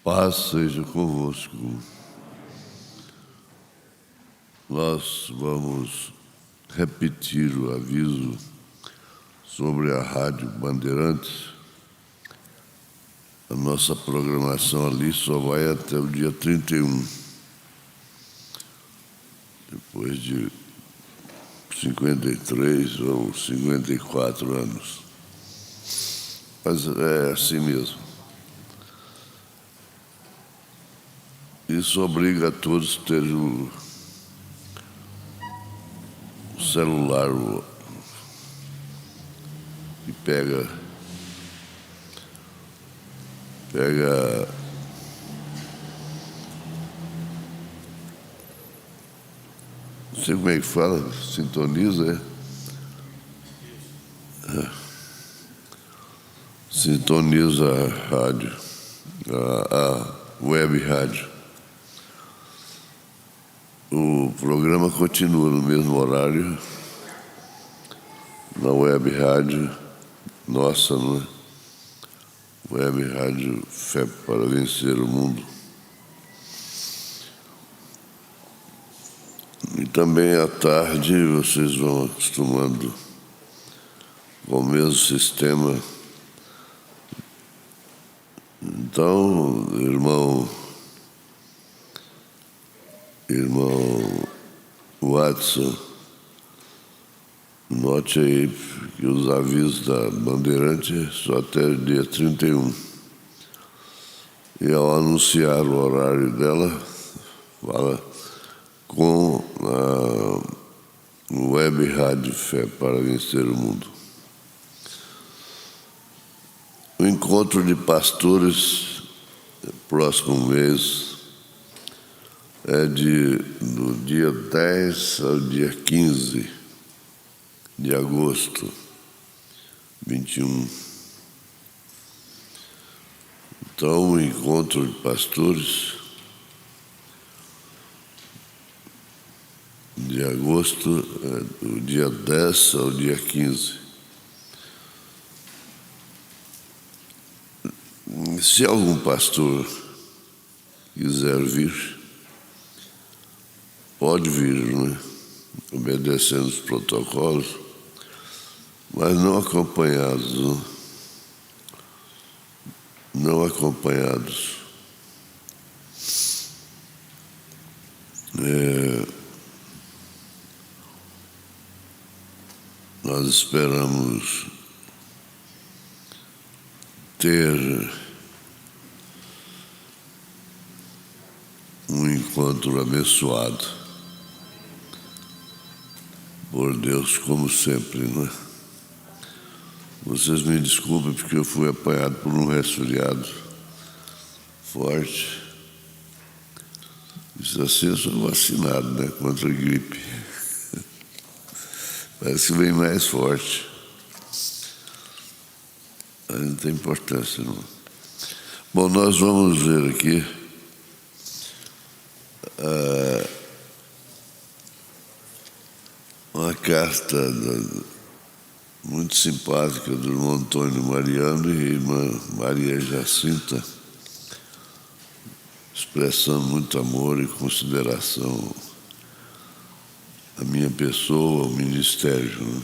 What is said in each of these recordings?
Paz seja convosco. Nós vamos repetir o aviso sobre a Rádio Bandeirantes. A nossa programação ali só vai até o dia 31. Depois de 53 ou 54 anos. Mas é assim mesmo. Isso obriga a todos a terem o celular e pega não sei como é que fala, sintoniza, sintoniza a rádio, a web rádio. O programa continua no mesmo horário, na web rádio nossa, não é? Web rádio Fé para Vencer o Mundo. E também à tarde vocês vão acostumando com o mesmo sistema. Então, irmão Watson, note aí que os avisos da Bandeirante só até o dia 31. E ao anunciar o horário dela, fala com a web rádio Fé para Vencer o Mundo. O encontro de pastores, próximo mês, é do dia 10 ao dia 15 de agosto, 21. Então, o encontro de pastores de agosto é do dia 10 ao dia 15. Se algum pastor quiser vir, pode vir, né? Obedecendo os protocolos, mas não acompanhados. Não acompanhados. Nós esperamos ter um encontro abençoado por Deus, como sempre, não é? Vocês me desculpem porque eu fui apanhado por um resfriado forte. Isso assim, eu sou vacinado, né? Contra a gripe. Parece que vem mais forte. Mas não tem importância, não. Bom, nós vamos ver aqui uma carta muito simpática do irmão Antônio Mariano e irmã Maria Jacinta, expressando muito amor e consideração à minha pessoa, ao ministério, né?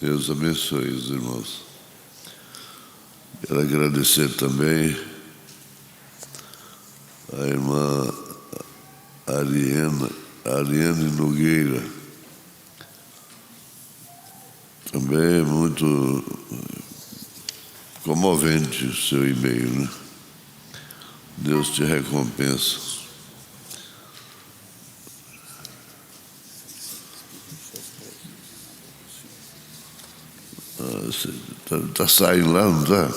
Deus abençoe os irmãos. Quero agradecer também a irmã Ariane Nogueira. Também é muito comovente o seu e-mail, né? Deus te recompensa. Você tá saindo lá, não tá?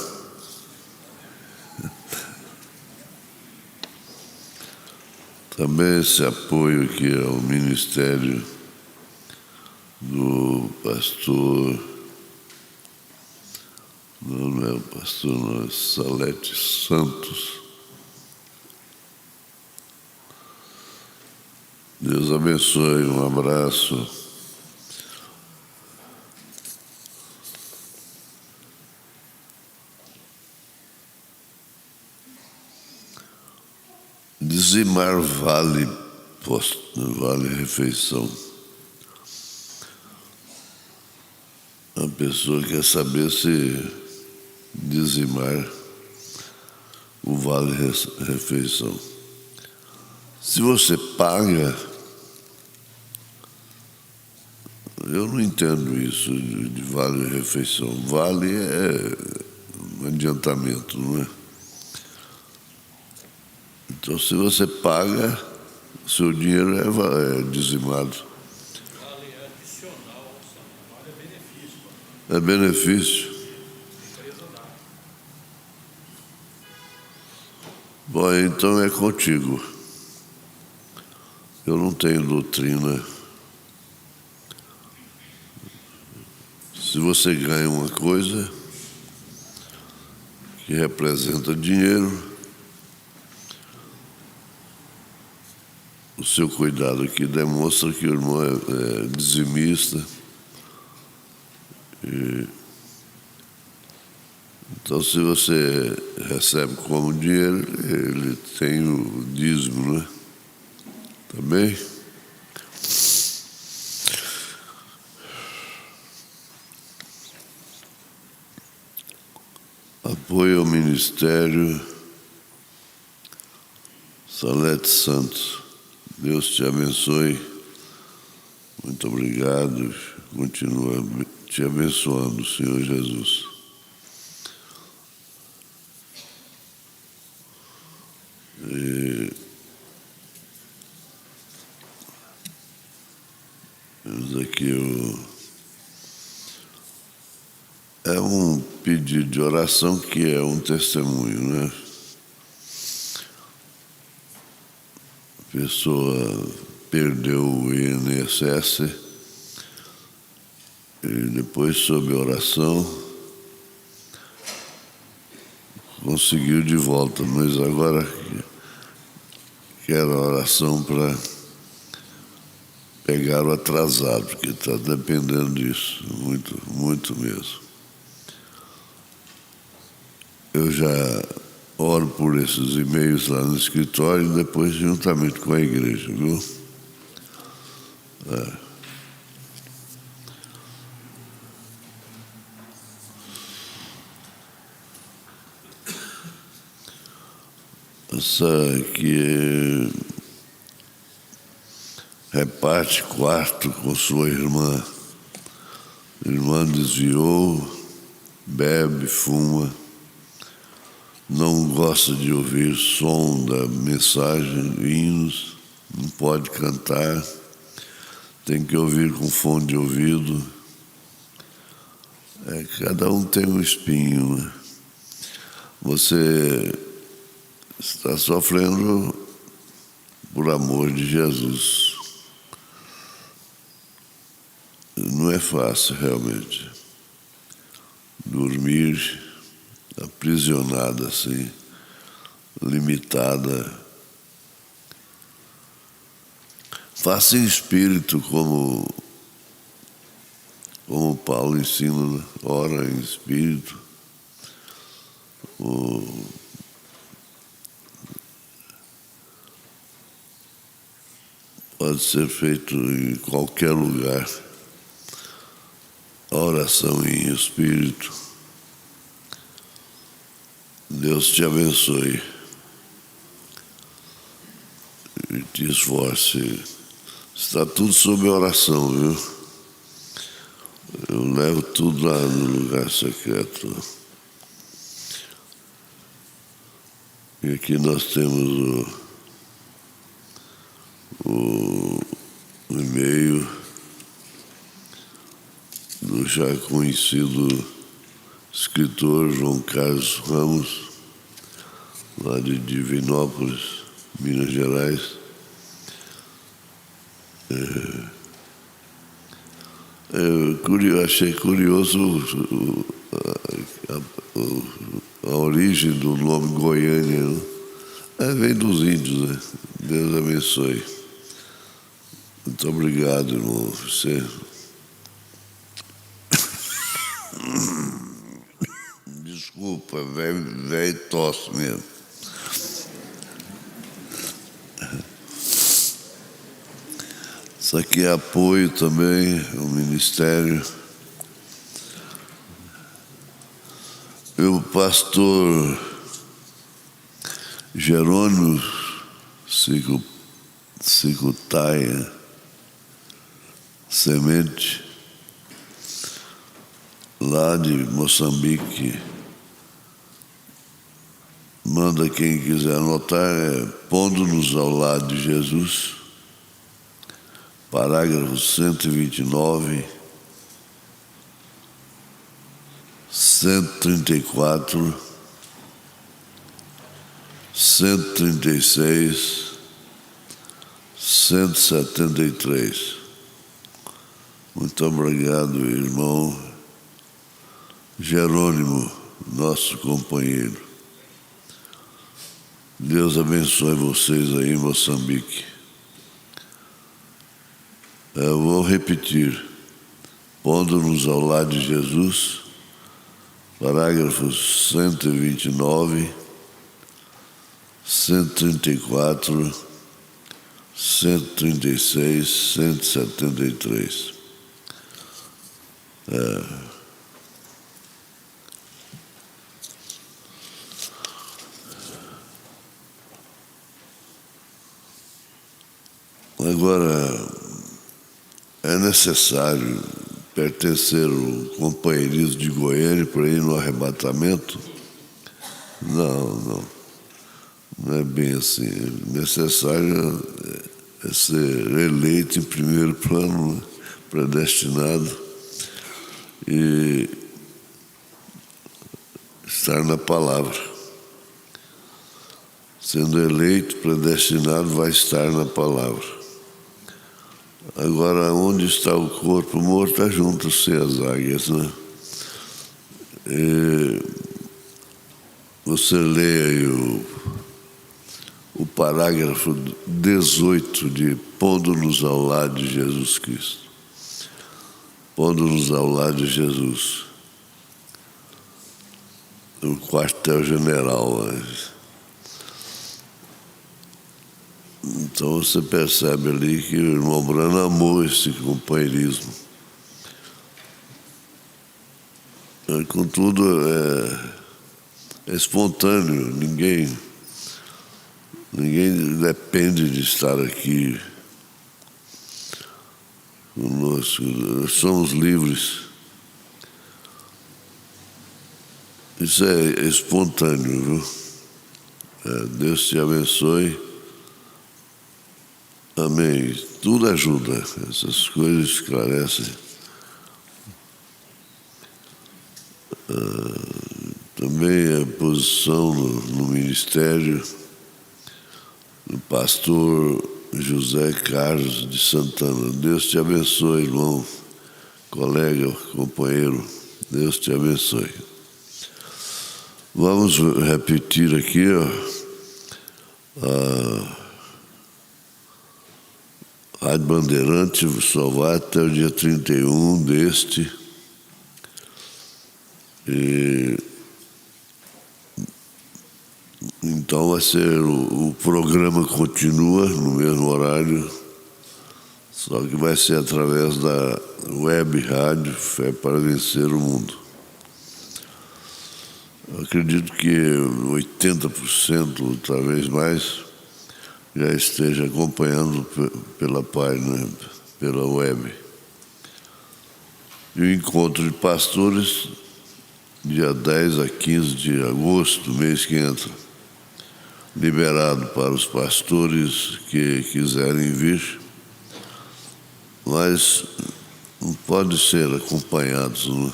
Também esse apoio aqui ao ministério do pastor, não é o pastor, não, é Salete Santos. Deus abençoe, um abraço. dizimar vale refeição. A pessoa quer saber se dizimar o vale refeição. Se você paga, eu não entendo isso de vale refeição. Vale é um adiantamento, não é? Então, se você paga, seu dinheiro é dizimado. Vale é adicional, vale é benefício. É benefício. A empresa dá. Bom, então é contigo. Eu não tenho doutrina. Se você ganha uma coisa que representa dinheiro, o seu cuidado aqui demonstra que o irmão é dizimista. Então, se você recebe como dinheiro, ele tem o dízimo, né? Tá bem? Apoio ao Ministério Salete Santos. Deus te abençoe. Muito obrigado. Continua te abençoando, Senhor Jesus. Vamos aqui é um pedido de oração que é um testemunho, né? A pessoa perdeu o INSS e depois, sob oração, conseguiu de volta, mas agora quer a oração para pegar o atrasado, porque está dependendo disso, muito, muito mesmo. Eu já oro por esses e-mails lá no escritório e depois juntamente com a igreja, viu? Essa aqui reparte quarto com sua irmã. A irmã desviou, bebe, fuma, não gosta de ouvir som da mensagem, hinos, não pode cantar, tem que ouvir com fone de ouvido. Cada um tem um espinho, né? Você está sofrendo por amor de Jesus. Não é fácil, realmente, dormir aprisionada assim, limitada. Faça em espírito, como Paulo ensina, né? Ora em espírito. Pode ser feito em qualquer lugar. A oração em espírito. Deus te abençoe e te esforce. Está tudo sob oração, viu? Eu levo tudo lá no lugar secreto. E aqui nós temos o e-mail do já conhecido escritor João Carlos Ramos, lá de Divinópolis, Minas Gerais. Achei curioso a origem do nome Goiânia, né? Vem dos índios, né? Deus abençoe. Muito obrigado, irmão. Você... Desculpa, velho tosse mesmo. Isso aqui é apoio também, o ministério. E o pastor Jerônimo Sicutaia Semente, lá de Moçambique, manda quem quiser anotar, pondo-nos ao lado de Jesus, parágrafo 129, 134, 136, 173. Muito obrigado, irmão Jerônimo, nosso companheiro. Deus abençoe vocês aí em Moçambique. Eu vou repetir. Pondo-nos ao lado de Jesus, parágrafos 129, 134, 136, 173. Agora, é necessário pertencer ao companheirismo de Goiânia para ir no arrebatamento? Não é bem assim. É necessário ser eleito em primeiro plano, predestinado, e estar na palavra. Sendo eleito, predestinado, vai estar na palavra. Agora, onde está o corpo morto, ajuntam-se as águias, né? E você lê aí o parágrafo 18 de Pondo-nos ao lado de Jesus Cristo. Pondo-nos ao lado de Jesus. O quartel-general. Então você percebe ali que o irmão Brano amou esse companheirismo. Contudo, é espontâneo, ninguém depende de estar aqui conosco. Nós somos livres. Isso é espontâneo, viu? Deus te abençoe. Amém. Tudo ajuda. Essas coisas esclarecem. Também a posição no ministério do pastor José Carlos de Santana. Deus te abençoe, irmão, colega, companheiro. Deus te abençoe. Vamos repetir aqui, a Rádio Bandeirante só vai até o dia 31 deste. E então vai ser o programa continua no mesmo horário, só que vai ser através da web rádio Fé para Vencer o Mundo. Eu acredito que 80%, talvez mais, já esteja acompanhando pela página, pela web. E o encontro de pastores, dia 10 a 15 de agosto, mês que entra, liberado para os pastores que quiserem vir, mas não pode ser acompanhados, não?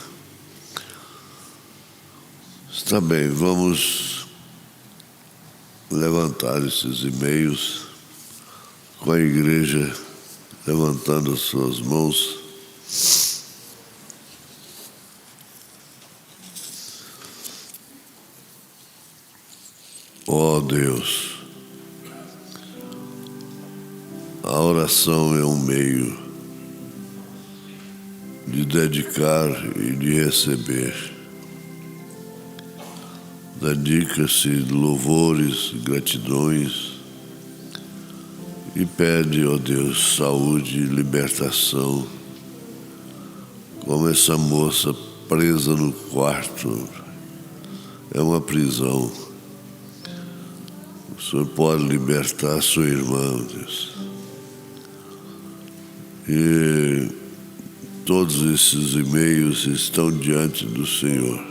Está bem, vamos levantar esses e-mails com a igreja levantando as suas mãos. Ó Deus, a oração é um meio de dedicar e de receber. Dedica-se louvores, gratidões e pede, ó Deus, saúde e libertação, como essa moça presa no quarto. É uma prisão. O Senhor pode libertar a sua irmã, Deus. E todos esses e-mails estão diante do Senhor.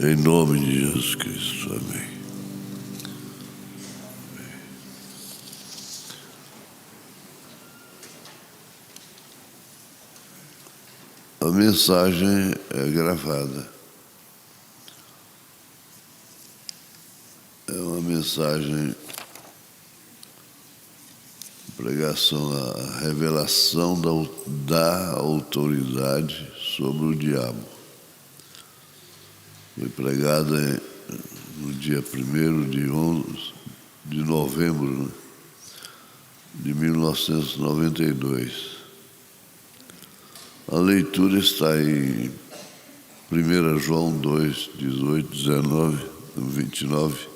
Em nome de Jesus Cristo, amém. A mensagem é gravada. É uma mensagem, pregação, a revelação da autoridade sobre o diabo. Foi pregada no dia 1º de novembro de 1992. A leitura está em 1 João 2, 18, 19, 29.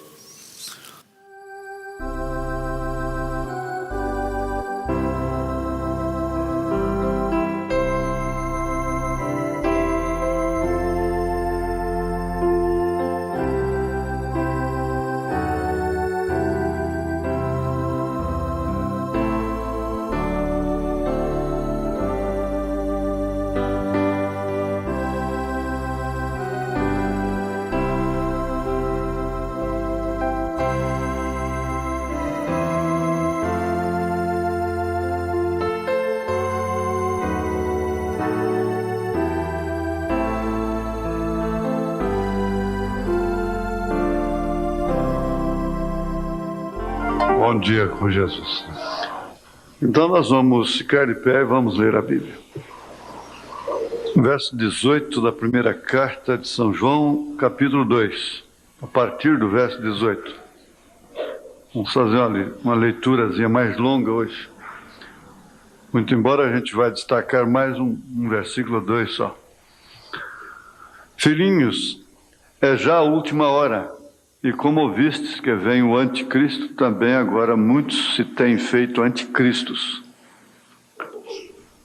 Bom dia com Jesus. Então nós vamos ficar de pé e vamos ler a Bíblia. Verso 18 da primeira carta de São João, capítulo 2, a partir do verso 18. Vamos fazer uma leiturazinha mais longa hoje. Muito embora a gente vai destacar mais um versículo 2 só. Filhinhos, é já a última hora. E como ouvistes que vem o anticristo, também agora muitos se têm feito anticristos.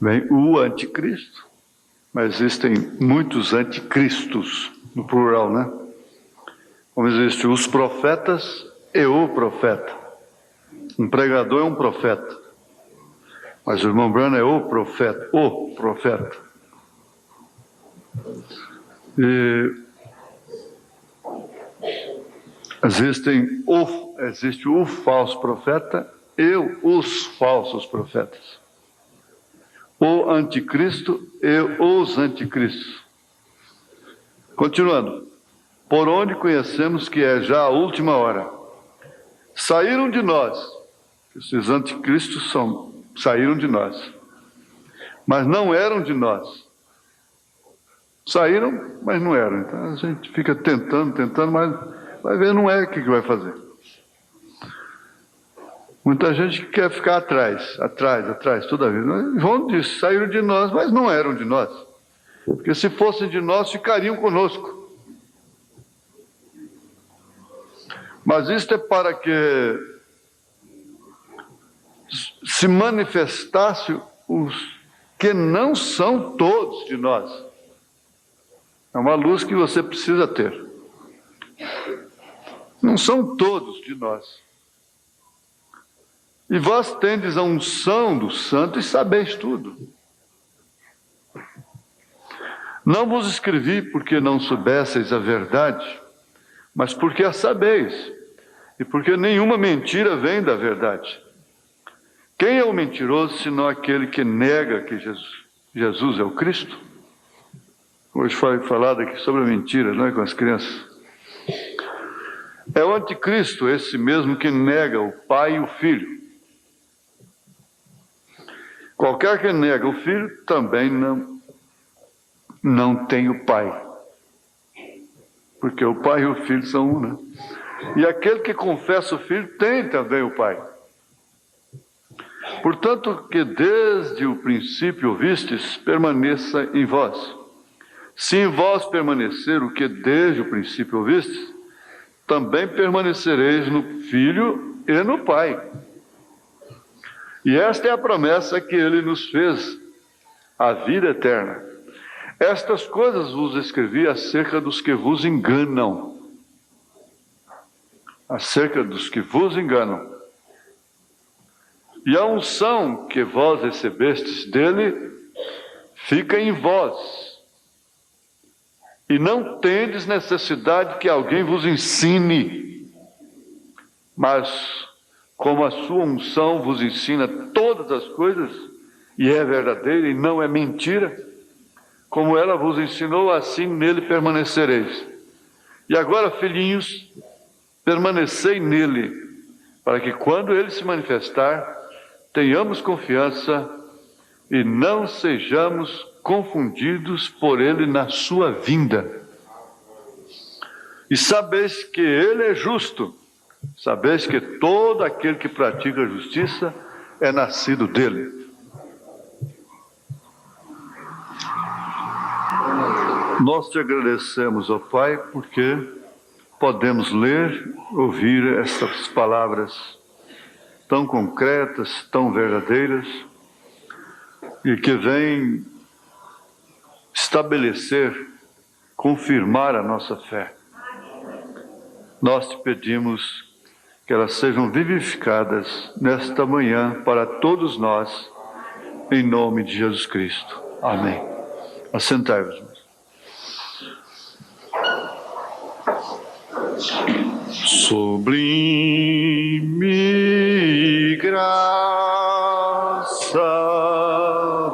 Vem o anticristo, mas existem muitos anticristos, no plural, né? Como existem os profetas e o profeta. Um pregador é um profeta, mas o irmão Branham é o profeta, o profeta. E existe o falso profeta e os falsos profetas. O anticristo e os anticristos. Continuando. Por onde conhecemos que é já a última hora. Saíram de nós. Esses anticristos saíram de nós. Mas não eram de nós. Saíram, mas não eram. Então a gente fica tentando, mas vai ver, não é o que vai fazer. Muita gente quer ficar atrás, toda a vida. Vão dizer, saíram de nós, mas não eram de nós. Porque se fossem de nós, ficariam conosco. Mas isto é para que se manifestasse os que não são todos de nós. É uma luz que você precisa ter. Não são todos de nós. E vós tendes a unção do Santo e sabeis tudo. Não vos escrevi porque não soubesseis a verdade, mas porque a sabeis, e porque nenhuma mentira vem da verdade. Quem é o mentiroso, senão aquele que nega que Jesus é o Cristo? Hoje foi falado aqui sobre a mentira, não é, com as crianças. É o anticristo, esse mesmo que nega o Pai e o Filho. Qualquer que nega o Filho, também não tem o Pai. Porque o Pai e o Filho são um, né? E aquele que confessa o Filho tem também o Pai. Portanto, que desde o princípio ouvistes, permaneça em vós. Se em vós permanecer o que desde o princípio ouvistes, também permanecereis no Filho e no Pai. E esta é a promessa que Ele nos fez, a vida eterna. Estas coisas vos escrevi acerca dos que vos enganam. Acerca dos que vos enganam. E a unção que vós recebestes dele fica em vós. E não tendes necessidade que alguém vos ensine. Mas, como a sua unção vos ensina todas as coisas, e é verdadeira e não é mentira, como ela vos ensinou, assim nele permanecereis. E agora, filhinhos, permanecei nele, para que quando ele se manifestar, tenhamos confiança e não sejamos confundidos por ele na sua vinda. E sabeis que ele é justo, sabeis que todo aquele que pratica a justiça é nascido dele. Nós te agradecemos, ó Pai, porque podemos ler, ouvir estas palavras tão concretas, tão verdadeiras, e que vêm estabelecer, confirmar a nossa fé. Nós te pedimos que elas sejam vivificadas nesta manhã para todos nós, em nome de Jesus Cristo. Amém. Assentai-vos. Sublime graça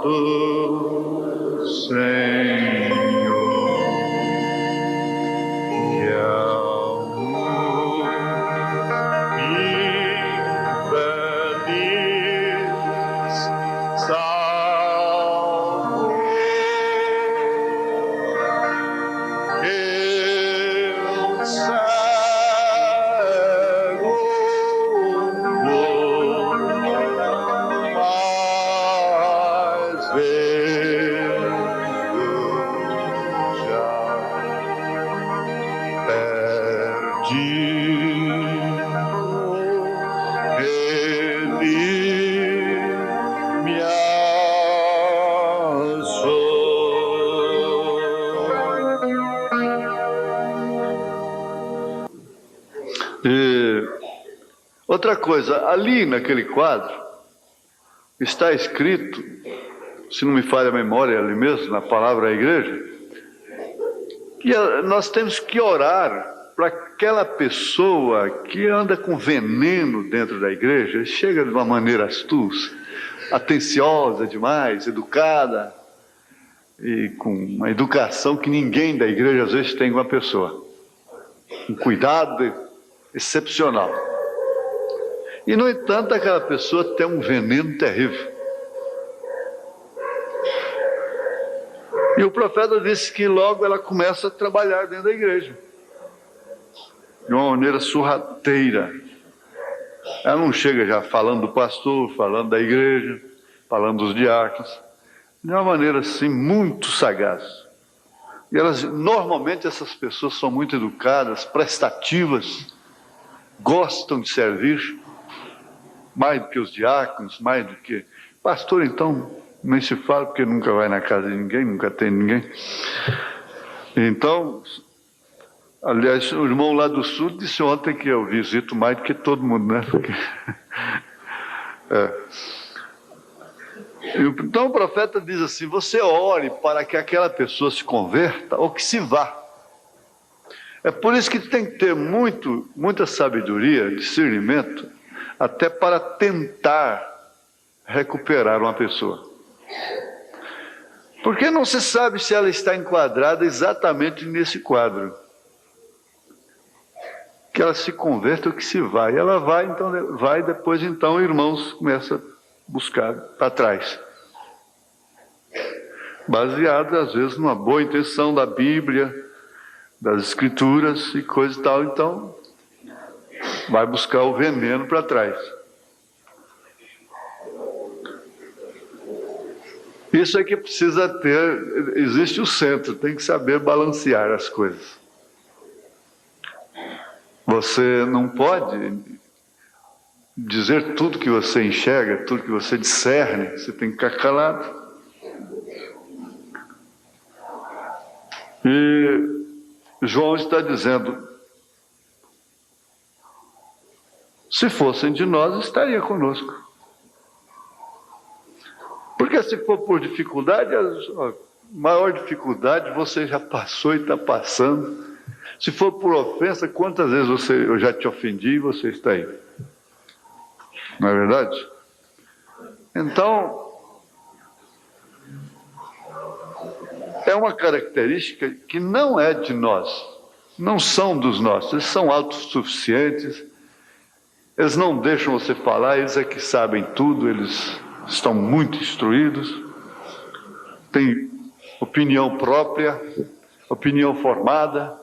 do Senhor, que amor infeliz salvou. Eu cego mas vendo já perdido, ele me achou. E outra coisa, ali naquele quadro está escrito, se não me falha a memória, ali mesmo, na palavra à igreja, que nós temos que orar para aquela pessoa que anda com veneno dentro da igreja, chega de uma maneira astuta, atenciosa demais, educada, e com uma educação que ninguém da igreja às vezes tem com a pessoa. Um cuidado excepcional. E, no entanto, aquela pessoa tem um veneno terrível. E o profeta disse que logo ela começa a trabalhar dentro da igreja. De uma maneira sorrateira. Ela não chega já falando do pastor, falando da igreja, falando dos diáconos. De uma maneira assim, muito sagaz. E normalmente essas pessoas são muito educadas, prestativas, gostam de servir, mais do que os diáconos, mais do que... Pastor, então, nem se fala, porque nunca vai na casa de ninguém, nunca tem ninguém. Então, aliás, o irmão lá do sul disse ontem que eu visito mais do que todo mundo, né? Porque... Então o profeta diz assim, você ore para que aquela pessoa se converta ou que se vá. É por isso que tem que ter muita sabedoria, discernimento, até para tentar recuperar uma pessoa. Porque não se sabe se ela está enquadrada exatamente nesse quadro. Que ela se converta ou que se vai. Ela vai, então, depois então, irmãos começam a buscar para trás. Baseado, às vezes, numa boa intenção da Bíblia, das Escrituras e coisa e tal, então, vai buscar o veneno para trás. Isso é que precisa ter, existe o centro, tem que saber balancear as coisas. Você não pode dizer tudo que você enxerga, tudo que você discerne, você tem que ficar calado. E João está dizendo, se fossem de nós, estaria conosco. Porque se for por dificuldade, a maior dificuldade você já passou e está passando. Se for por ofensa, quantas vezes eu já te ofendi e você está aí? Não é verdade? Então, é uma característica que não é de nós, não são dos nossos, eles são autossuficientes, eles não deixam você falar, eles é que sabem tudo, eles estão muito instruídos, têm opinião própria, opinião formada,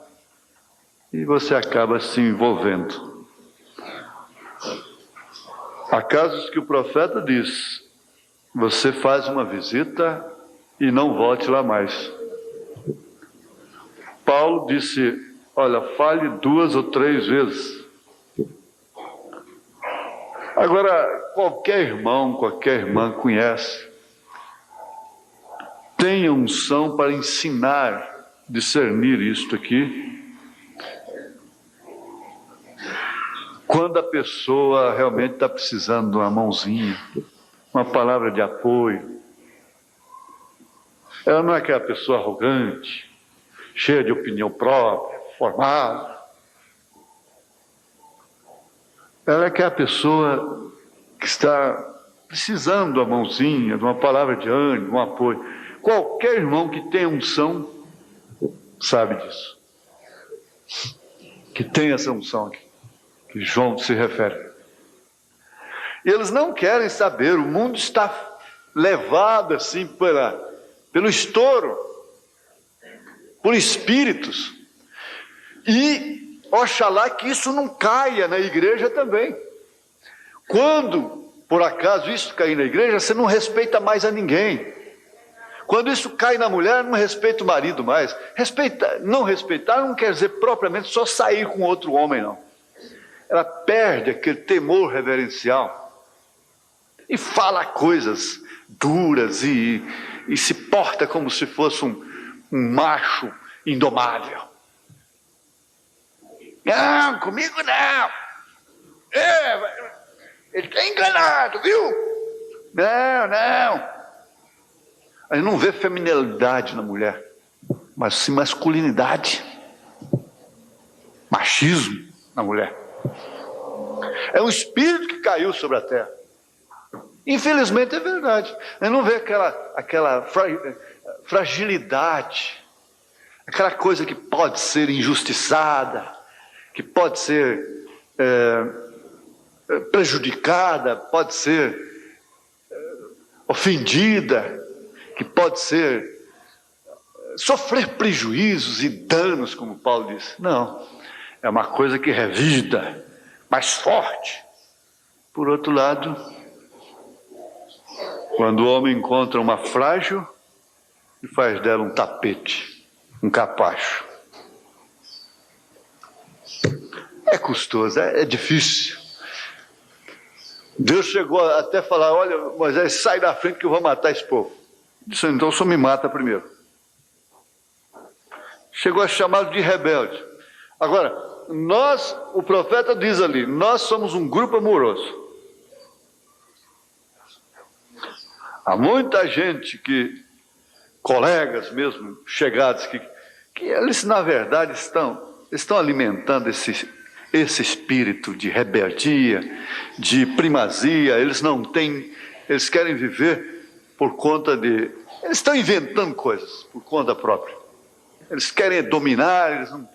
e você acaba se envolvendo. Há casos que o profeta diz, você faz uma visita e não volte lá mais. Paulo disse, olha, fale 2 ou 3 vezes. Agora, qualquer irmão, qualquer irmã conhece, tem unção para ensinar, discernir isto aqui. Quando a pessoa realmente está precisando de uma mãozinha, uma palavra de apoio. Ela não é aquela pessoa arrogante, cheia de opinião própria, formada. Ela é aquela pessoa que está precisando de uma mãozinha, de uma palavra de ânimo, de um apoio. Qualquer irmão que tenha unção sabe disso. Que tem essa unção aqui, que João se refere. E eles não querem saber, o mundo está levado assim pelo estouro, por espíritos. E oxalá que isso não caia na igreja também. Quando, por acaso, isso cair na igreja, você não respeita mais a ninguém. Quando isso cai na mulher, não respeita o marido mais. Não respeitar não quer dizer propriamente só sair com outro homem, não. Ela perde aquele temor reverencial e fala coisas duras e se porta como se fosse um macho indomável. Não, comigo não. Ele está enganado, viu? Não. A gente não vê feminilidade na mulher, mas sim masculinidade, machismo na mulher. É um espírito que caiu sobre a terra. Infelizmente é verdade. A gente não vê aquela fragilidade, aquela coisa que pode ser injustiçada, que pode ser prejudicada, pode ser ofendida, que pode sofrer prejuízos e danos, como Paulo disse. Não, é uma coisa que revida, mais forte. Por outro lado, quando o homem encontra uma frágil e faz dela um tapete, um capacho. É custoso, é difícil. Deus chegou até a falar, olha, Moisés, sai da frente que eu vou matar esse povo. Disse, então só me mata primeiro. Chegou a chamá-lo de rebelde. Agora, o profeta diz ali, nós somos um grupo amoroso. Há muita gente colegas mesmo, chegados, que eles na verdade estão estão alimentando esse espírito de rebeldia, de primazia. Eles não têm, eles querem viver por conta de... Eles estão inventando coisas por conta própria. Eles querem dominar, eles não,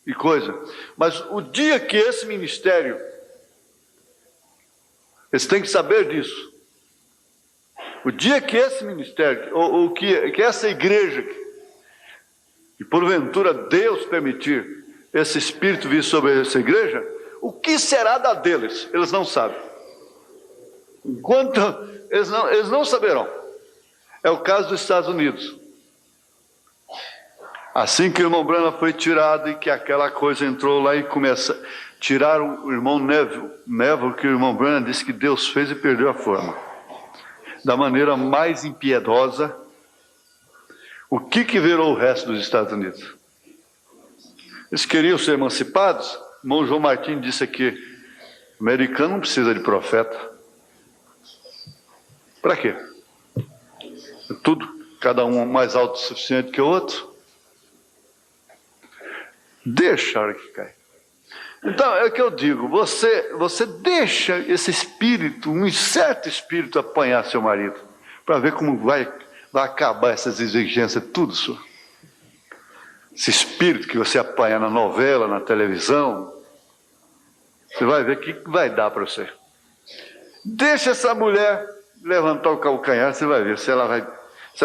e coisa. Mas o dia que esse ministério, eles têm que saber disso. O dia que esse ministério, ou que essa igreja, e porventura Deus permitir esse espírito vir sobre essa igreja, o que será da deles? Eles não sabem. Enquanto eles não saberão. É o caso dos Estados Unidos. Assim que o irmão Branham foi tirado e que aquela coisa entrou lá e tiraram o irmão Neville, que o irmão Branham disse que Deus fez e perdeu a forma. Da maneira mais impiedosa. O que virou o resto dos Estados Unidos? Eles queriam ser emancipados. O irmão João Martins disse aqui, o americano não precisa de profeta. Para quê? Tudo, cada um mais autossuficiente que o outro. Deixa a hora que cai. Então, é o que eu digo, você deixa esse espírito, um certo espírito apanhar seu marido, para ver como vai acabar essas exigências, tudo, senhor. Esse espírito que você apanha na novela, na televisão, você vai ver o que vai dar para você. Deixa essa mulher levantar o calcanhar, você vai ver se ela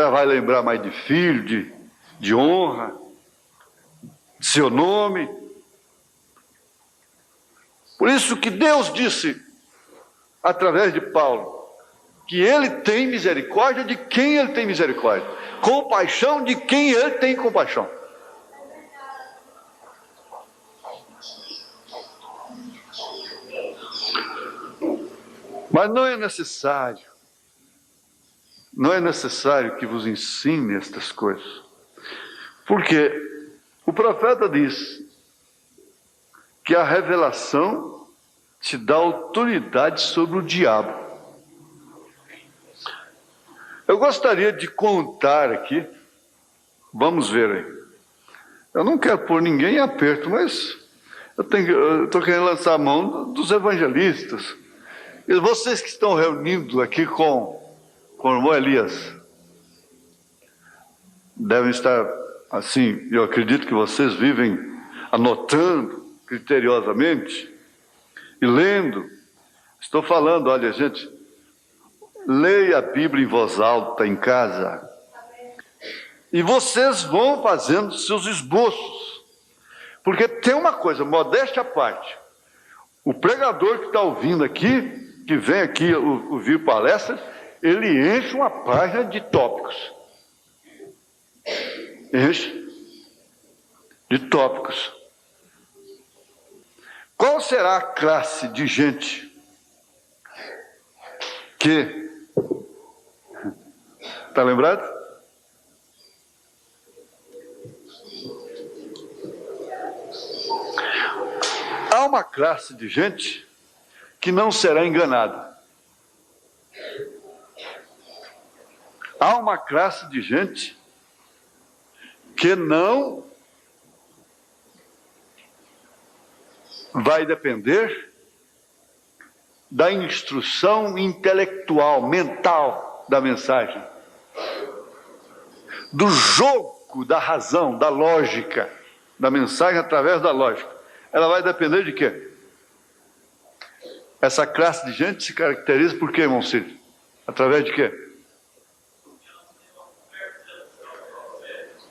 vai lembrar mais de filho, de honra, de seu nome. Por isso que Deus disse, através de Paulo, que Ele tem misericórdia de quem Ele tem misericórdia, compaixão de quem Ele tem compaixão. Mas não é necessário que vos ensine estas coisas, porque o profeta diz que a revelação te dá autoridade sobre o diabo. Eu gostaria de contar aqui, vamos ver aí. Eu não quero pôr ninguém em aperto, mas eu estou querendo lançar a mão dos evangelistas. E vocês que estão reunidos aqui com o irmão Elias, devem estar assim, eu acredito que vocês vivem anotando criteriosamente e lendo. Estou falando, olha gente, leia a Bíblia em voz alta em casa. E vocês vão fazendo seus esboços. Porque tem uma coisa, modéstia à parte. O pregador que está ouvindo aqui, que vem aqui ouvir palestras, ele enche uma página de tópicos. Enche de tópicos. Qual será a classe de gente que... Está lembrado? Há uma classe de gente que não será enganada. Há uma classe de gente que não vai depender da instrução intelectual, mental da mensagem, do jogo da razão, da lógica, da mensagem através da lógica. Ela vai depender de quê? Essa classe de gente se caracteriza por quê, irmão Círio? Através de quê?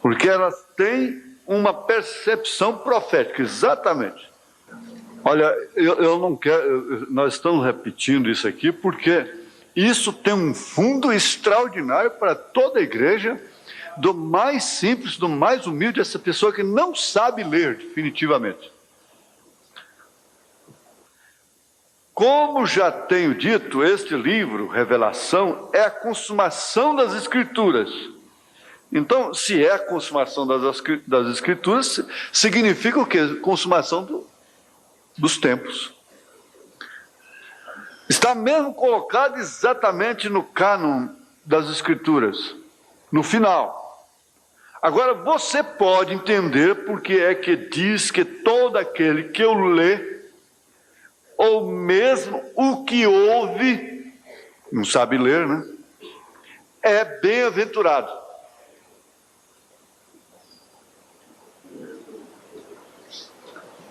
Porque elas têm uma percepção profética, exatamente. Olha, eu não quero, nós estamos repetindo isso aqui porque isso tem um fundo extraordinário para toda a igreja, do mais simples, do mais humilde, essa pessoa que não sabe ler definitivamente. Como já tenho dito, este livro, Revelação, é a consumação das Escrituras. Então, se é a consumação das Escrituras, significa o quê? Consumação dos tempos. Está mesmo colocado exatamente no cânon das Escrituras, no final. Agora, você pode entender porque é que diz que todo aquele que o lê, ou mesmo o que ouve, não sabe ler, né? É bem-aventurado.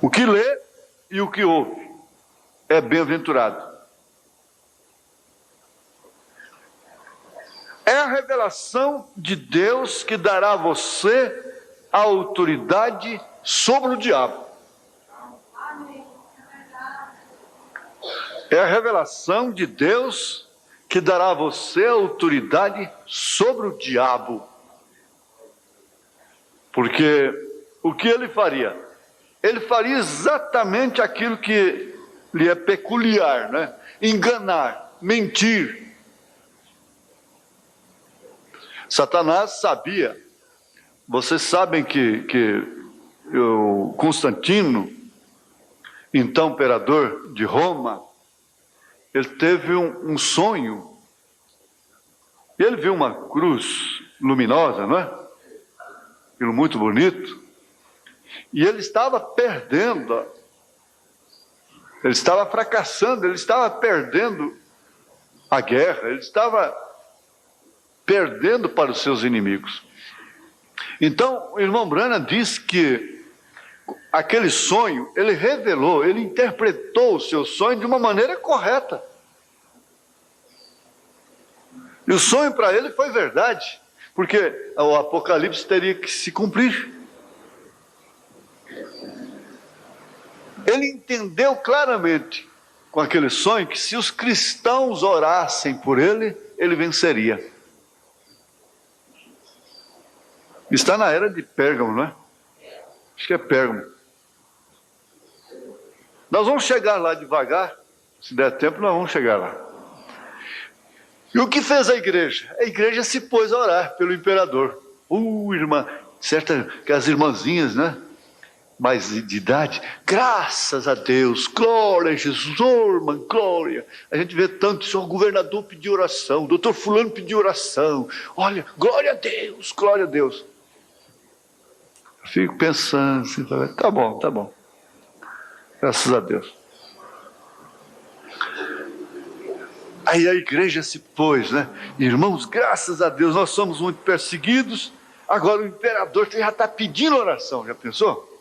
O que lê e o que ouve é bem-aventurado. É a revelação de Deus que dará a você a autoridade sobre o diabo. É a revelação de Deus que dará a você a autoridade sobre o diabo. Porque o que ele faria? Ele faria exatamente aquilo que lhe é peculiar, né? Enganar, mentir. Satanás sabia. Vocês sabem que o Constantino, então imperador de Roma, ele teve um sonho. E ele viu uma cruz luminosa, não é? Aquilo muito bonito. E ele estava perdendo, ele estava fracassando, ele estava perdendo a guerra, ele estava perdendo para os seus inimigos. Então, o irmão Branham diz que aquele sonho, ele revelou, ele interpretou o seu sonho de uma maneira correta. E o sonho para ele foi verdade, porque o Apocalipse teria que se cumprir. Ele entendeu claramente com aquele sonho que se os cristãos orassem por ele, ele venceria. Está na era de Pérgamo, não é? Acho que é Pérgamo. Nós vamos chegar lá devagar, se der tempo nós vamos chegar lá. E o que fez a igreja? A igreja se pôs a orar pelo imperador. Irmã, certa que as irmãzinhas, né? Mais de idade, graças a Deus, glória a Jesus, irmã, glória. A gente vê tanto, o senhor governador pediu oração, o doutor fulano pediu oração. Olha, glória a Deus, glória a Deus. Eu fico pensando assim, tá bom. Graças a Deus. Aí a igreja se pôs, né? Irmãos, graças a Deus, nós somos muito perseguidos. Agora o imperador já está pedindo oração, já pensou?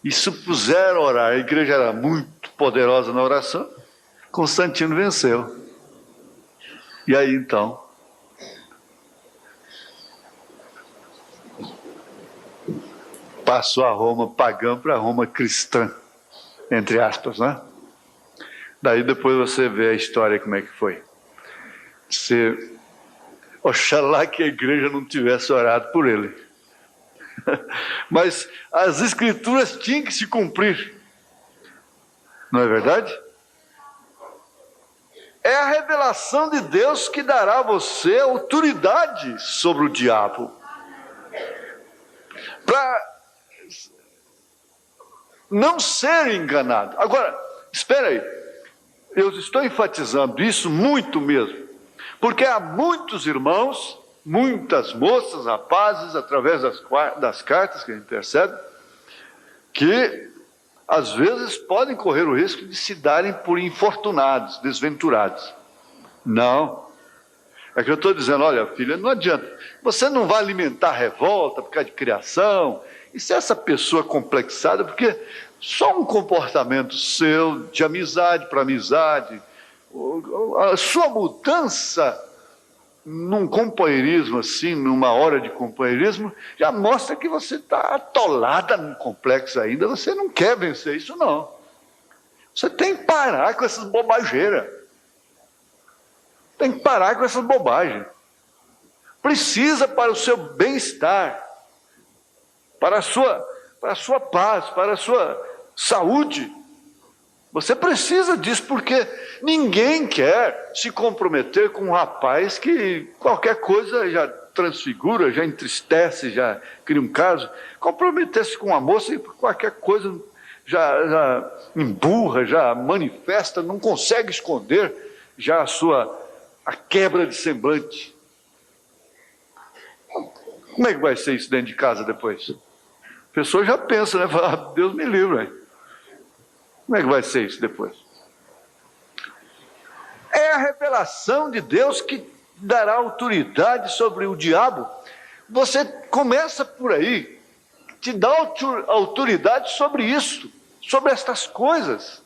E se puseram a orar, a igreja era muito poderosa na oração, Constantino venceu. E aí então, passou a Roma pagã para a Roma cristã, entre aspas, né? Daí depois você vê a história como é que foi. Oxalá que a igreja não tivesse orado por ele. Mas as escrituras tinham que se cumprir. Não é verdade? É a revelação de Deus que dará a você autoridade sobre o diabo. Para não ser enganado. Agora, espera aí. Eu estou enfatizando isso muito mesmo. Porque há muitos irmãos, muitas moças, rapazes, através das cartas que a gente percebe, que às vezes podem correr o risco de se darem por infortunados, desventurados. Não. É que eu estou dizendo, olha filha, não adianta, você não vai alimentar revolta por causa de criação, e se essa pessoa complexada, porque só um comportamento seu, de amizade para amizade, a sua mudança num companheirismo assim, numa hora de companheirismo, já mostra que você está atolada num complexo ainda, você não quer vencer isso não. Você tem que parar com essas bobageiras. Tem que parar com essas bobagens. Precisa para o seu bem-estar, para a sua paz, para a sua saúde. Você precisa disso porque ninguém quer se comprometer com um rapaz que qualquer coisa já transfigura, já entristece, já cria um caso. Comprometer-se com uma moça e qualquer coisa já emburra, já manifesta, não consegue esconder já a quebra de semblante. Como é que vai ser isso dentro de casa depois? A pessoa já pensa, né? Fala, Deus me livre, hein? Como é que vai ser isso depois? É a revelação de Deus que dará autoridade sobre o diabo. Você começa por aí, te dá autoridade sobre isso, sobre estas coisas.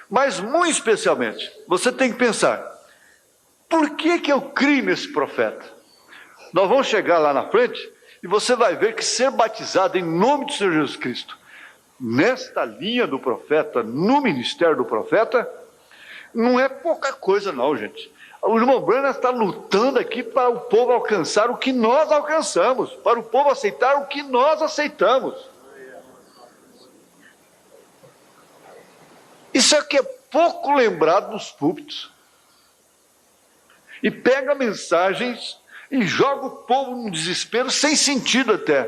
Mas, muito especialmente, você tem que pensar, por que eu criei nesse profeta? Nós vamos chegar lá na frente e você vai ver que ser batizado em nome do Senhor Jesus Cristo, nesta linha do profeta, no ministério do profeta, não é pouca coisa não, gente. O irmão Branham está lutando aqui para o povo alcançar o que nós alcançamos, para o povo aceitar o que nós aceitamos. Isso é que é pouco lembrado nos púlpitos. E pega mensagens e joga o povo num desespero sem sentido até,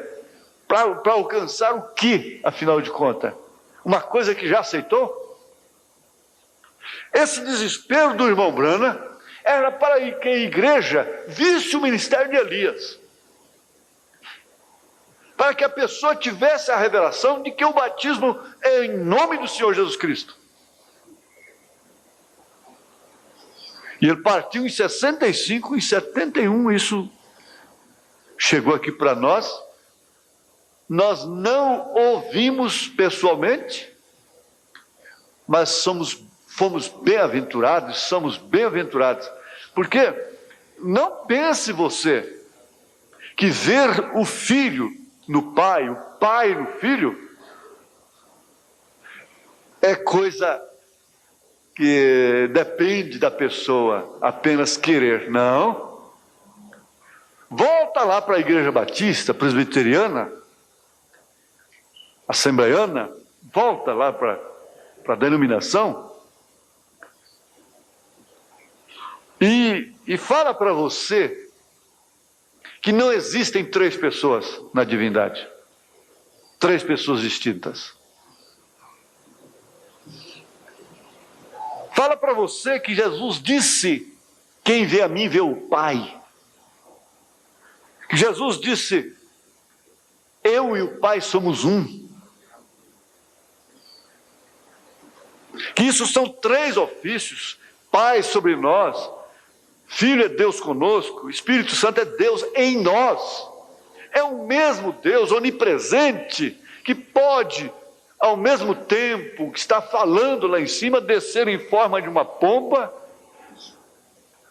para alcançar o que, afinal de contas? Uma coisa que já aceitou? Esse desespero do irmão Branham era para que a igreja visse o ministério de Elias, para que a pessoa tivesse a revelação de que o batismo é em nome do Senhor Jesus Cristo. E ele partiu em 65, em 71 isso chegou aqui para nós. Nós não ouvimos pessoalmente, mas fomos bem-aventurados, somos bem-aventurados. Porque não pense você que ver o filho no pai, o pai no filho, é coisa que depende da pessoa apenas querer. Não. Volta lá para a igreja batista, presbiteriana, assembleiana, volta lá para a denominação e fala para você que não existem três pessoas na divindade, três pessoas distintas. Fala para você que Jesus disse, quem vê a mim vê o Pai. Que Jesus disse, eu e o Pai somos um. Que isso são três ofícios, Pai sobre nós, Filho é Deus conosco, Espírito Santo é Deus em nós. É o mesmo Deus onipresente que pode, ao mesmo tempo que está falando lá em cima, descer em forma de uma pomba,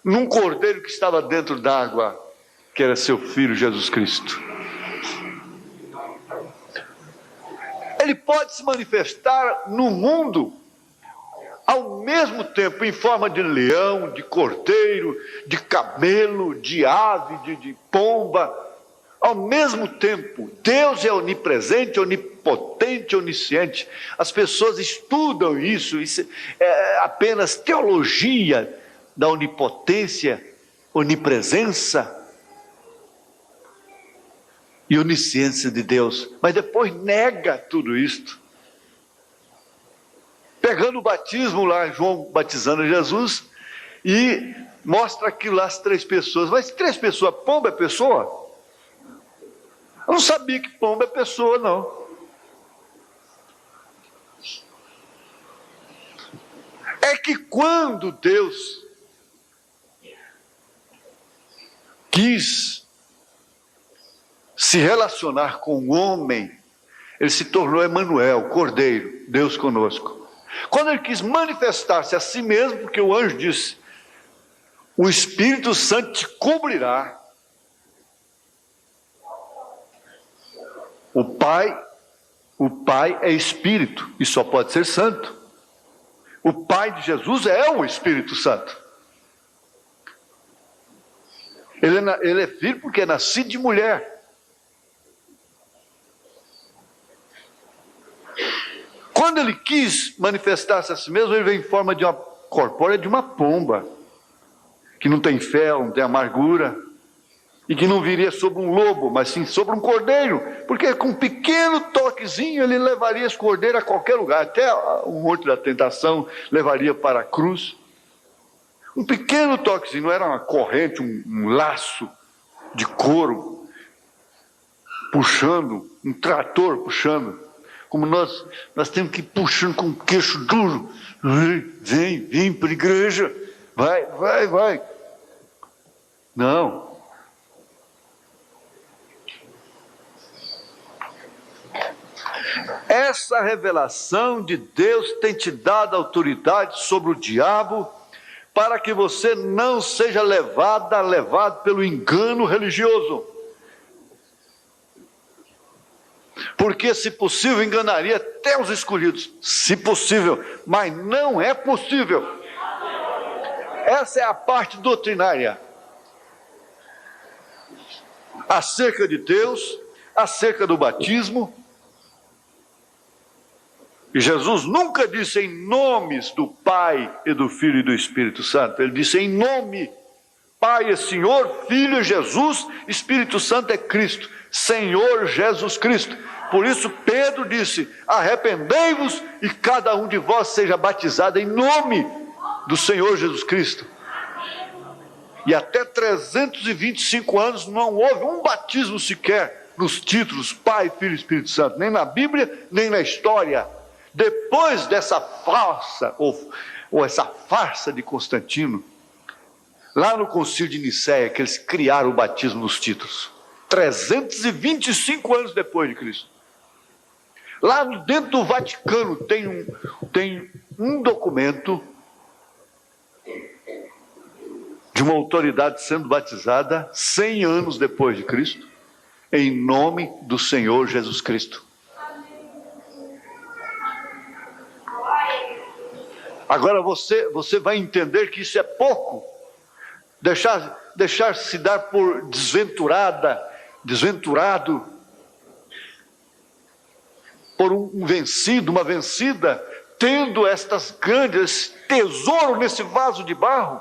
num cordeiro que estava dentro d'água, que era seu Filho Jesus Cristo. Ele pode se manifestar no mundo, ao mesmo tempo em forma de leão, de cordeiro, de camelo, de ave, de pomba. Ao mesmo tempo, Deus é onipresente, onipotente, onisciente. As pessoas estudam isso é apenas teologia da onipotência, onipresença e onisciência de Deus. Mas depois nega tudo isto. Pegando o batismo lá, João batizando Jesus, e mostra aquilo lá, as três pessoas. Mas três pessoas, pomba é pessoa? Eu não sabia que pomba é pessoa, não. É que quando Deus quis se relacionar com o homem, ele se tornou Emanuel, Cordeiro, Deus conosco. Quando ele quis manifestar-se a si mesmo, porque o anjo disse, o Espírito Santo te cobrirá. O Pai é Espírito e só pode ser santo. O Pai de Jesus é o Espírito Santo. Ele é filho porque é nascido de mulher. Quando ele quis manifestar-se a si mesmo, ele veio em forma de uma corpórea de uma pomba, que não tem fel, não tem amargura, e que não viria sobre um lobo, mas sim sobre um cordeiro, porque com um pequeno toquezinho ele levaria esse cordeiro a qualquer lugar, até o Monte da Tentação levaria para a cruz. Um pequeno toquezinho, não era uma corrente, um laço de couro, puxando, um trator puxando, como nós temos que ir puxando com o queixo duro. Vem para a igreja, vai. Não. Essa revelação de Deus tem te dado autoridade sobre o diabo, para que você não seja levado pelo engano religioso. Porque, se possível, enganaria até os escolhidos. Se possível, mas não é possível. Essa é a parte doutrinária. Acerca de Deus, acerca do batismo. E Jesus nunca disse em nomes do Pai e do Filho e do Espírito Santo. Ele disse em nome. Pai é Senhor, Filho é Jesus, Espírito Santo é Cristo. Senhor Jesus Cristo. Por isso Pedro disse: arrependei-vos e cada um de vós seja batizado em nome do Senhor Jesus Cristo. E até 325 anos não houve um batismo sequer nos títulos Pai, Filho e Espírito Santo, nem na Bíblia, nem na história. Depois dessa farsa, ou essa farsa de Constantino, lá no concílio de Nicéia, que eles criaram o batismo nos títulos, 325 anos depois de Cristo. Lá dentro do Vaticano tem um documento de uma autoridade sendo batizada 100 anos depois de Cristo, em nome do Senhor Jesus Cristo. Agora você vai entender que isso é pouco. Deixar-se dar por desventurado, por um vencido, uma vencida, tendo estas grandes tesouro nesse vaso de barro.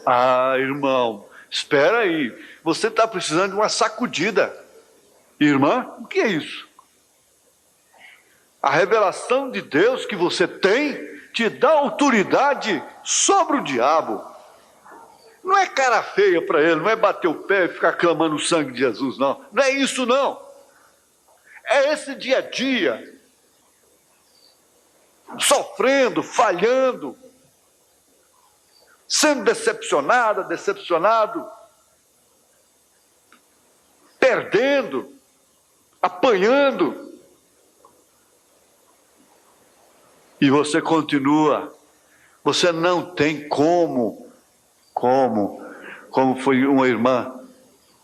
Ah, irmão, espera aí, você está precisando de uma sacudida. Irmã, o que é isso? A revelação de Deus que você tem te dá autoridade sobre o diabo. Não é cara feia para ele, não é bater o pé e ficar clamando o sangue de Jesus, não. Não é isso, não. É esse dia a dia, sofrendo, falhando, sendo decepcionado, perdendo, apanhando. E você continua, você não tem como foi uma irmã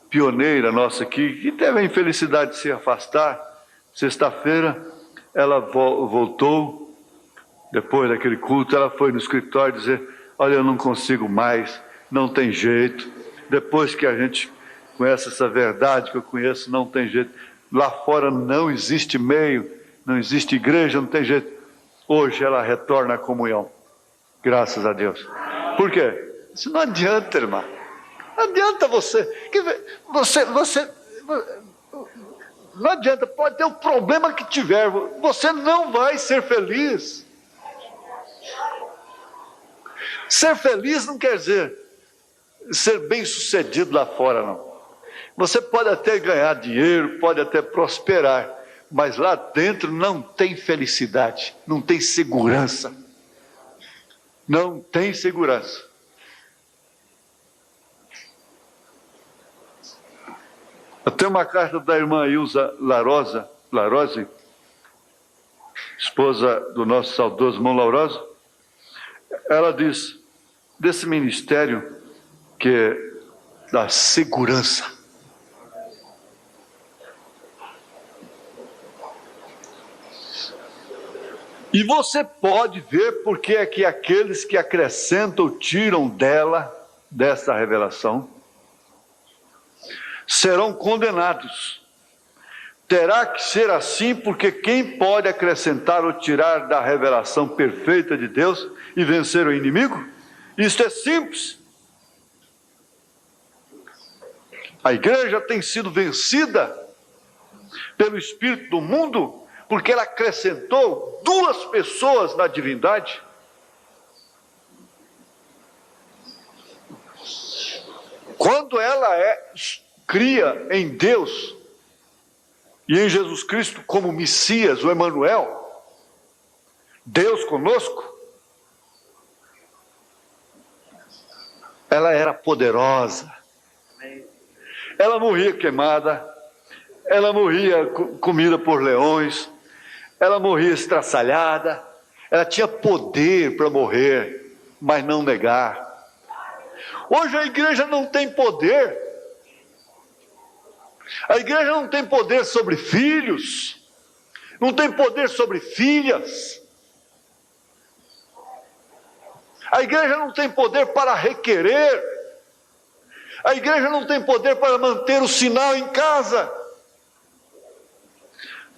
pioneira nossa aqui, que teve a infelicidade de se afastar. Sexta-feira, ela voltou, depois daquele culto, ela foi no escritório dizer: olha, eu não consigo mais, não tem jeito. Depois que a gente conhece essa verdade que eu conheço, não tem jeito. Lá fora não existe meio, não existe igreja, não tem jeito. Hoje ela retorna à comunhão, graças a Deus. Por quê? Isso não adianta, irmã. Não adianta você não adianta, pode ter o problema que tiver, você não vai ser feliz. Ser feliz não quer dizer ser bem sucedido lá fora, não. Você pode até ganhar dinheiro, pode até prosperar, mas lá dentro não tem felicidade, não tem segurança. Não tem segurança. Eu tenho uma carta da irmã Ilza Larose, esposa do nosso saudoso irmão Laurosa. Ela diz desse ministério que é da segurança. E você pode ver porque é que aqueles que acrescentam, tiram dessa revelação, serão condenados. Terá que ser assim, porque quem pode acrescentar ou tirar da revelação perfeita de Deus e vencer o inimigo? Isto é simples. A igreja tem sido vencida pelo espírito do mundo, porque ela acrescentou 2 pessoas na divindade. Quando ela cria em Deus e em Jesus Cristo como Messias, o Emanuel, Deus conosco, ela era poderosa. Ela morria queimada, ela morria comida por leões, ela morria estraçalhada, ela tinha poder para morrer, mas não negar. Hoje a igreja não tem poder. A igreja não tem poder sobre filhos, não tem poder sobre filhas. A igreja não tem poder para requerer. A igreja não tem poder para manter o sinal em casa.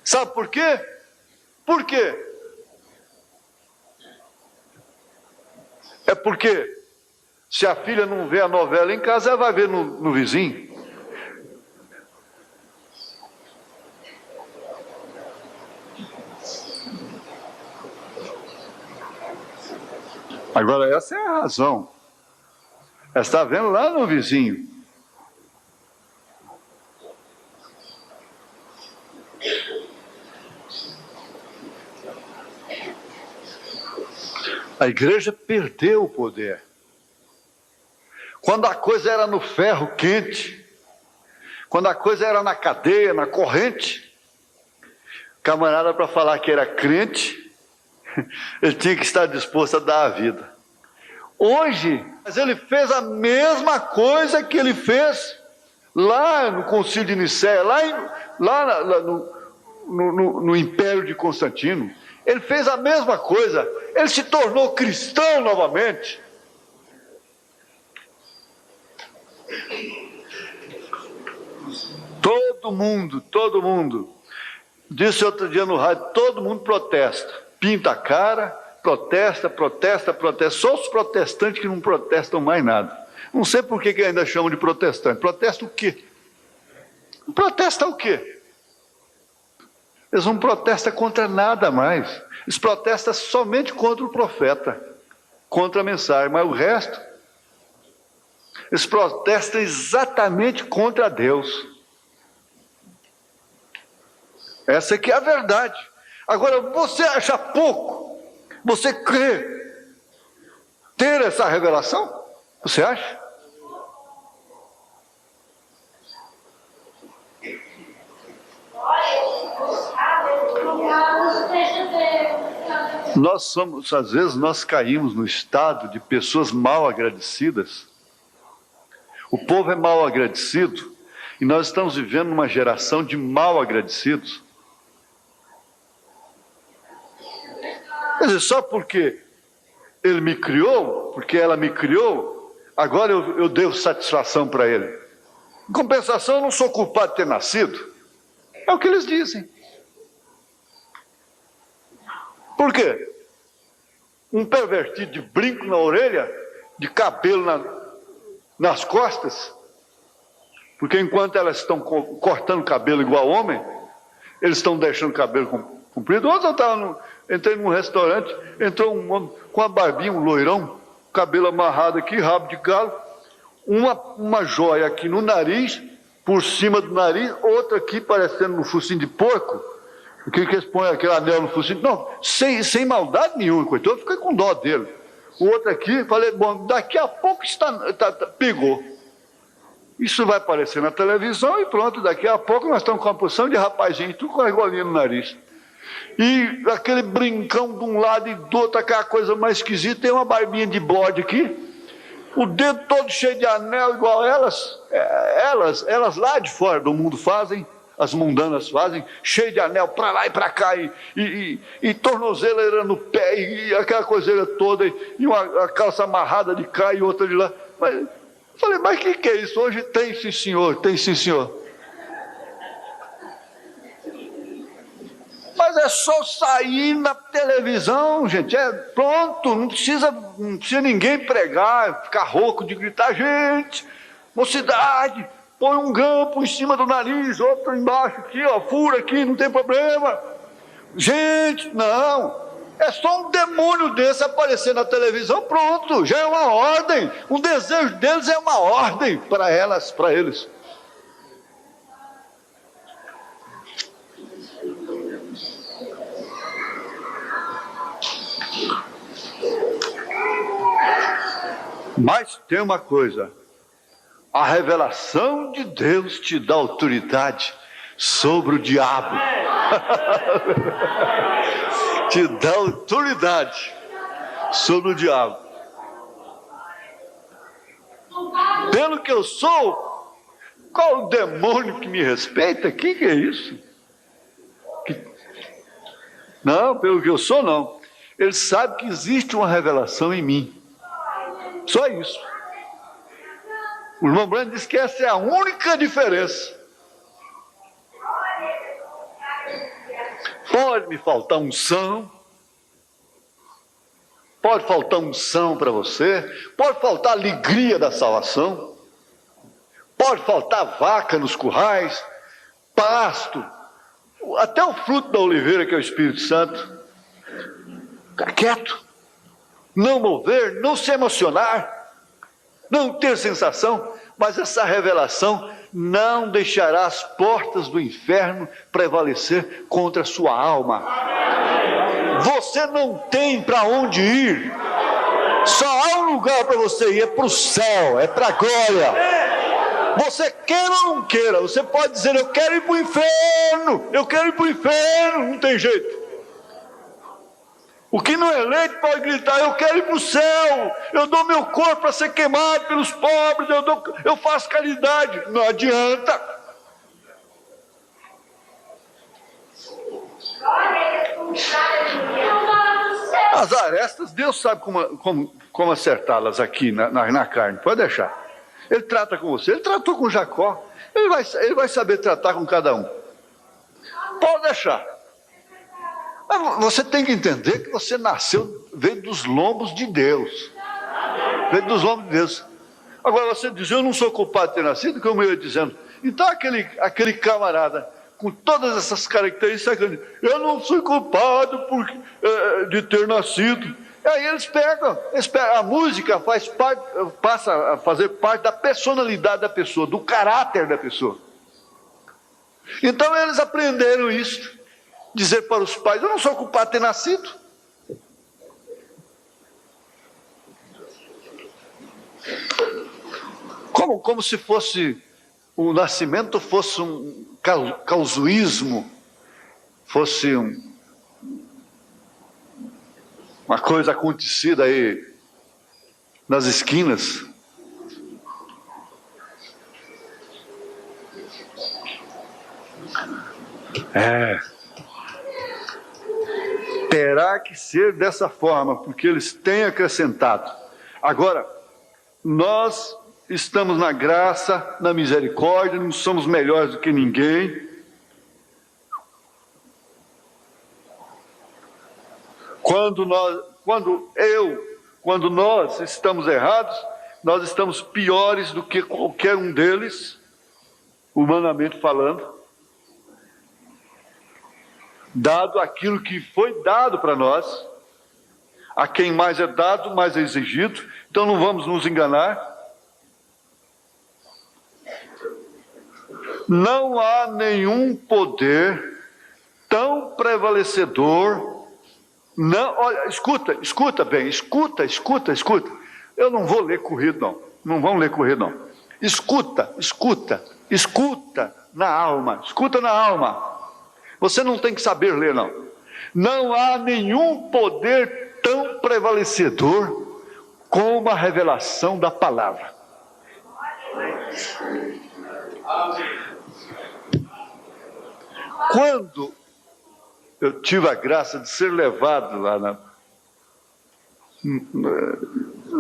Sabe por quê? Por quê? É porque se a filha não vê a novela em casa, ela vai ver no vizinho. Agora, essa é a razão. Ela está vendo lá no vizinho. A igreja perdeu o poder. Quando a coisa era no ferro quente, quando a coisa era na cadeia, na corrente, camarada, para falar que era crente, ele tinha que estar disposto a dar a vida. Hoje, mas ele fez a mesma coisa que ele fez lá no Concílio de Nicéia, no Império de Constantino. Ele fez a mesma coisa, ele se tornou cristão novamente. Todo mundo, disse outro dia no rádio, todo mundo protesta, pinta a cara, protesta. Só os protestantes que não protestam mais nada. Não sei por que ainda chamam de protestante. Protesta o quê? Protesta o quê? Eles não protestam contra nada mais. Eles protestam somente contra o profeta, contra a mensagem, mas o resto, eles protestam exatamente contra Deus. Essa aqui é a verdade. Agora, você acha pouco? Você crê ter essa revelação? Você acha? Às vezes nós caímos no estado de pessoas mal agradecidas. O povo é mal agradecido e nós estamos vivendo uma geração de mal agradecidos. Quer dizer, só porque ele me criou, porque ela me criou, agora eu devo satisfação para ele. Em compensação, eu não sou culpado de ter nascido. É o que eles dizem. Por quê? Um pervertido de brinco na orelha, de cabelo nas costas, porque enquanto elas estão cortando cabelo igual homem, eles estão deixando o cabelo comprido. Ontem entrei num restaurante, entrou um homem com a barbinha, um loirão, cabelo amarrado aqui, rabo de galo, uma joia aqui no nariz, por cima do nariz, outra aqui parecendo um focinho de porco. O que eles põem aquele anel no focinho? Não, sem maldade nenhuma, coitado, eu fiquei com dó dele. O outro aqui, falei, bom, daqui a pouco pegou. Isso vai aparecer na televisão e pronto, daqui a pouco nós estamos com uma porção de rapazinho, tudo com a argolinha no nariz. E aquele brincão de um lado e do outro, aquela coisa mais esquisita, tem uma barbinha de bode aqui, o dedo todo cheio de anel, igual elas lá de fora do mundo fazem, as mundanas fazem, cheio de anel para lá e para cá, e tornozeleira no pé, e aquela coiseira toda, e uma calça amarrada de cá e outra de lá. Mas, falei, mas o que é isso? Hoje tem sim senhor. Mas é só sair na televisão, gente, pronto, não precisa ninguém pregar, ficar rouco de gritar, gente, mocidade, põe um grampo em cima do nariz, outro embaixo aqui, ó, fura aqui, não tem problema. Gente, não, é só um demônio desse aparecer na televisão, pronto, já é uma ordem, o desejo deles é uma ordem para eles. Mas tem uma coisa: a revelação de Deus te dá autoridade sobre o diabo. Te dá autoridade sobre o diabo. Pelo que eu sou, qual o demônio que me respeita? Que é isso? Não, pelo que eu sou, não. Ele sabe que existe uma revelação em mim. Só isso. O irmão Branco diz que essa é a única diferença. Pode me faltar unção, pode faltar unção para você, pode faltar alegria da salvação, pode faltar vaca nos currais, pasto, até o fruto da oliveira, que é o Espírito Santo. Ficar quieto, não mover, não se emocionar, não ter sensação, mas essa revelação não deixará as portas do inferno prevalecer contra a sua alma. Você não tem para onde ir, só há um lugar para você ir, é para o céu, é para a glória. Você queira ou não queira, você pode dizer: eu quero ir para o inferno, eu quero ir para o inferno, não tem jeito. O que não é eleito pode gritar: eu quero ir para o céu, eu dou meu corpo para ser queimado pelos pobres, eu faço caridade. Não adianta. As arestas, Deus sabe como acertá-las aqui na carne, pode deixar. Ele trata com você, ele tratou com Jacó, ele vai saber tratar com cada um. Pode deixar. Mas você tem que entender que você veio dos lombos de Deus. Veio dos lombos de Deus. Agora você diz: eu não sou culpado de ter nascido, como eu ia dizendo. Então aquele camarada, com todas essas características, eu não sou culpado de ter nascido. E aí eles pegam, a música passa a fazer parte da personalidade da pessoa, do caráter da pessoa. Então eles aprenderam isso. Dizer para os pais: eu não sou culpado de ter nascido. Como se fosse o nascimento fosse um casuísmo, fosse uma coisa acontecida aí nas esquinas. Terá que ser dessa forma, porque eles têm acrescentado. Agora, nós estamos na graça, na misericórdia, não somos melhores do que ninguém. Quando nós estamos errados, nós estamos piores do que qualquer um deles, humanamente falando. Dado aquilo que foi dado para nós, a quem mais é dado, mais é exigido. Então não vamos nos enganar. Não há nenhum poder tão prevalecedor. Não, olha, escuta bem, escuta. Eu não vou ler corrido, não. Não vamos ler corrido, não. Escuta na alma. Escuta na alma. Você não tem que saber ler, não. Não há nenhum poder tão prevalecedor como a revelação da palavra. Quando eu tive a graça de ser levado lá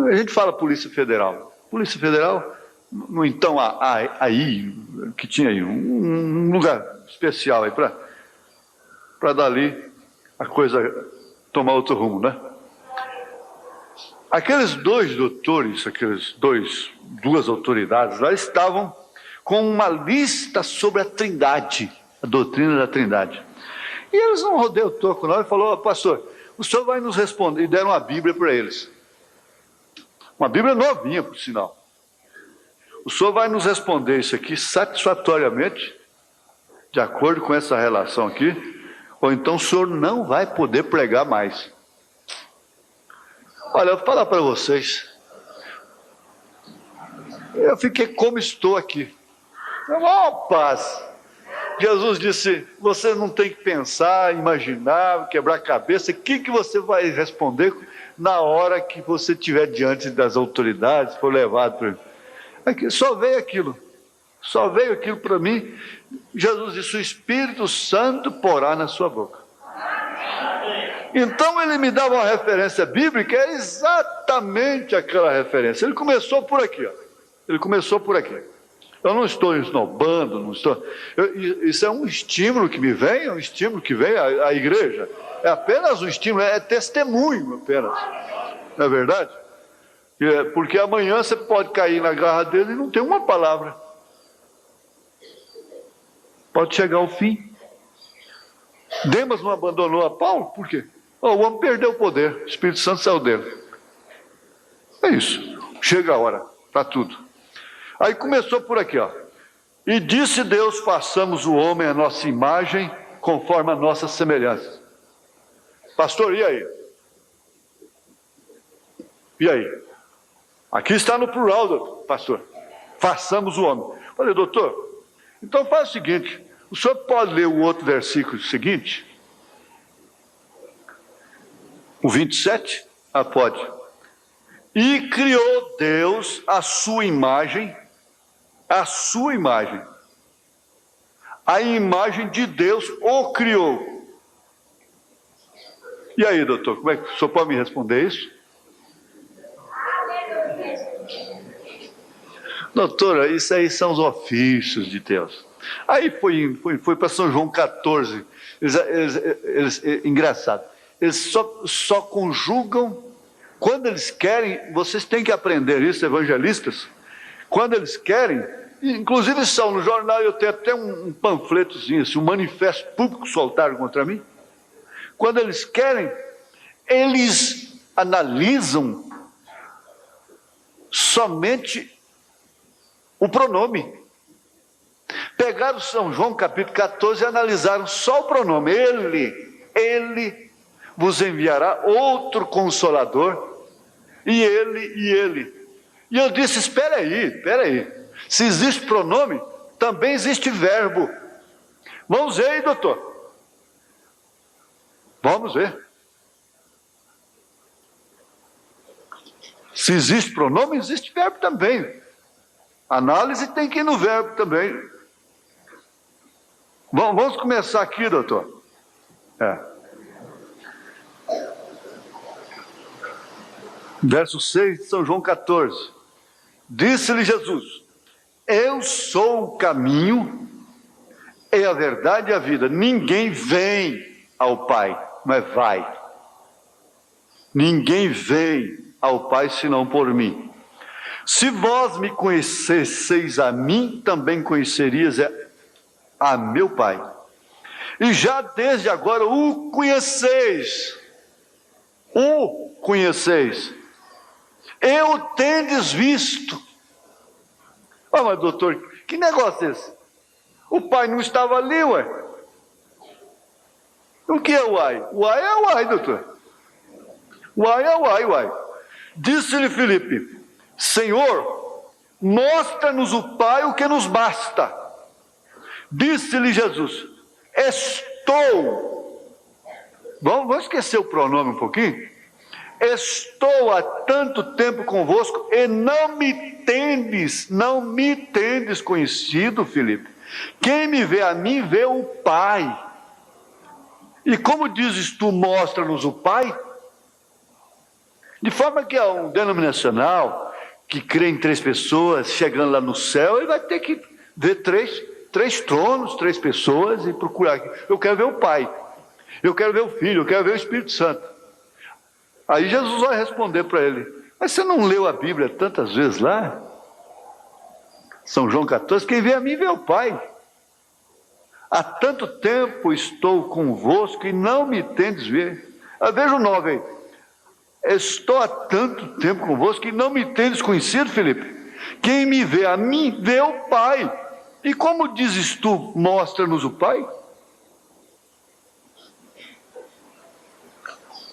a gente fala Polícia Federal. Polícia Federal, no então aí, que tinha aí um lugar especial aí para dali a coisa tomar outro rumo, né? Aqueles dois doutores, duas autoridades lá estavam com uma lista sobre a Trindade, a doutrina da Trindade. E eles não rodeiam o toco não, e falou: pastor, o senhor vai nos responder. E deram uma Bíblia para eles. Uma Bíblia novinha, por sinal. O senhor vai nos responder isso aqui satisfatoriamente, de acordo com essa relação aqui, ou então o senhor não vai poder pregar mais. Olha, eu vou falar para vocês, Eu fiquei como estou aqui. Ó, paz. Jesus disse, você não tem que pensar, imaginar, quebrar a cabeça. O que você vai responder na hora que você estiver diante das autoridades, for levado para ele? Aqui, só veio aquilo para mim. Jesus disse, o Espírito Santo porá na sua boca. Então ele me dava uma referência bíblica, é exatamente aquela referência. Ele começou por aqui, ó. Eu não estou esnobando, isso é um estímulo que me vem, à igreja. É apenas um estímulo, é testemunho apenas. Não é verdade? Porque amanhã você pode cair na garra dele e não ter uma palavra. Pode chegar ao fim. Demas não abandonou a Paulo? Por quê? O homem perdeu o poder, o Espírito Santo saiu dele. É isso. Chega a hora, para tudo. Aí começou por aqui, ó. E disse Deus, façamos o homem à nossa imagem, conforme a nossa semelhança. Pastor, e aí? E aí? Aqui está no plural, doutor, pastor. Façamos o homem. Falei, doutor, então faz o seguinte, o senhor pode ler o outro versículo seguinte? O 27? Ah, pode. E criou Deus a sua imagem, a imagem de Deus o criou. E aí, doutor, como é que o senhor pode me responder isso? Doutora, isso aí são os ofícios de Deus. Aí foi para São João 14. Engraçado. Eles só conjugam quando eles querem. Vocês têm que aprender isso, evangelistas. Quando eles querem, inclusive são no jornal, eu tenho até um panfletozinho, assim, um manifesto público soltaram contra mim. Quando eles querem, eles analisam somente o pronome. Pegaram São João capítulo 14 e analisaram só o pronome. Ele vos enviará outro Consolador, e ele. E eu disse, espera aí, se existe pronome, também existe verbo. Vamos ver aí, doutor. Vamos ver. Se existe pronome, existe verbo também. Análise tem que ir no verbo também. Vamos começar aqui, doutor. Verso 6 de São João 14. Disse-lhe Jesus, eu sou o caminho, é a verdade e a vida. Ninguém vem ao Pai, mas vai. Ninguém vem ao Pai senão por mim. Se vós me conhecesseis a mim, também conhecerias a meu Pai. E já desde agora o conheceis. Eu tendes visto. Mas doutor, que negócio é esse? O Pai não estava ali, ué. O que é o ai? O ai é o ai, doutor. O ai é o ai. Disse-lhe Filipe, Senhor, mostra-nos o Pai, o que nos basta. Disse-lhe Jesus, estou. Vamos esquecer o pronome um pouquinho? Estou há tanto tempo convosco e não me tendes conhecido, Filipe. Quem me vê a mim, vê o Pai. E como dizes tu, mostra-nos o Pai? De forma que um denominacional que crê em 3 pessoas, chegando lá no céu, ele vai ter que ver três tronos, 3 pessoas e procurar. Eu quero ver o Pai, eu quero ver o Filho, eu quero ver o Espírito Santo. Aí Jesus vai responder para ele, mas você não leu a Bíblia tantas vezes lá? São João 14, quem vê a mim vê o Pai. Há tanto tempo estou convosco e não me tendes ver. Veja o 9 aí. Estou há tanto tempo convosco e não me tendes conhecido, Filipe. Quem me vê a mim vê o Pai. E como dizes tu, mostra-nos o Pai?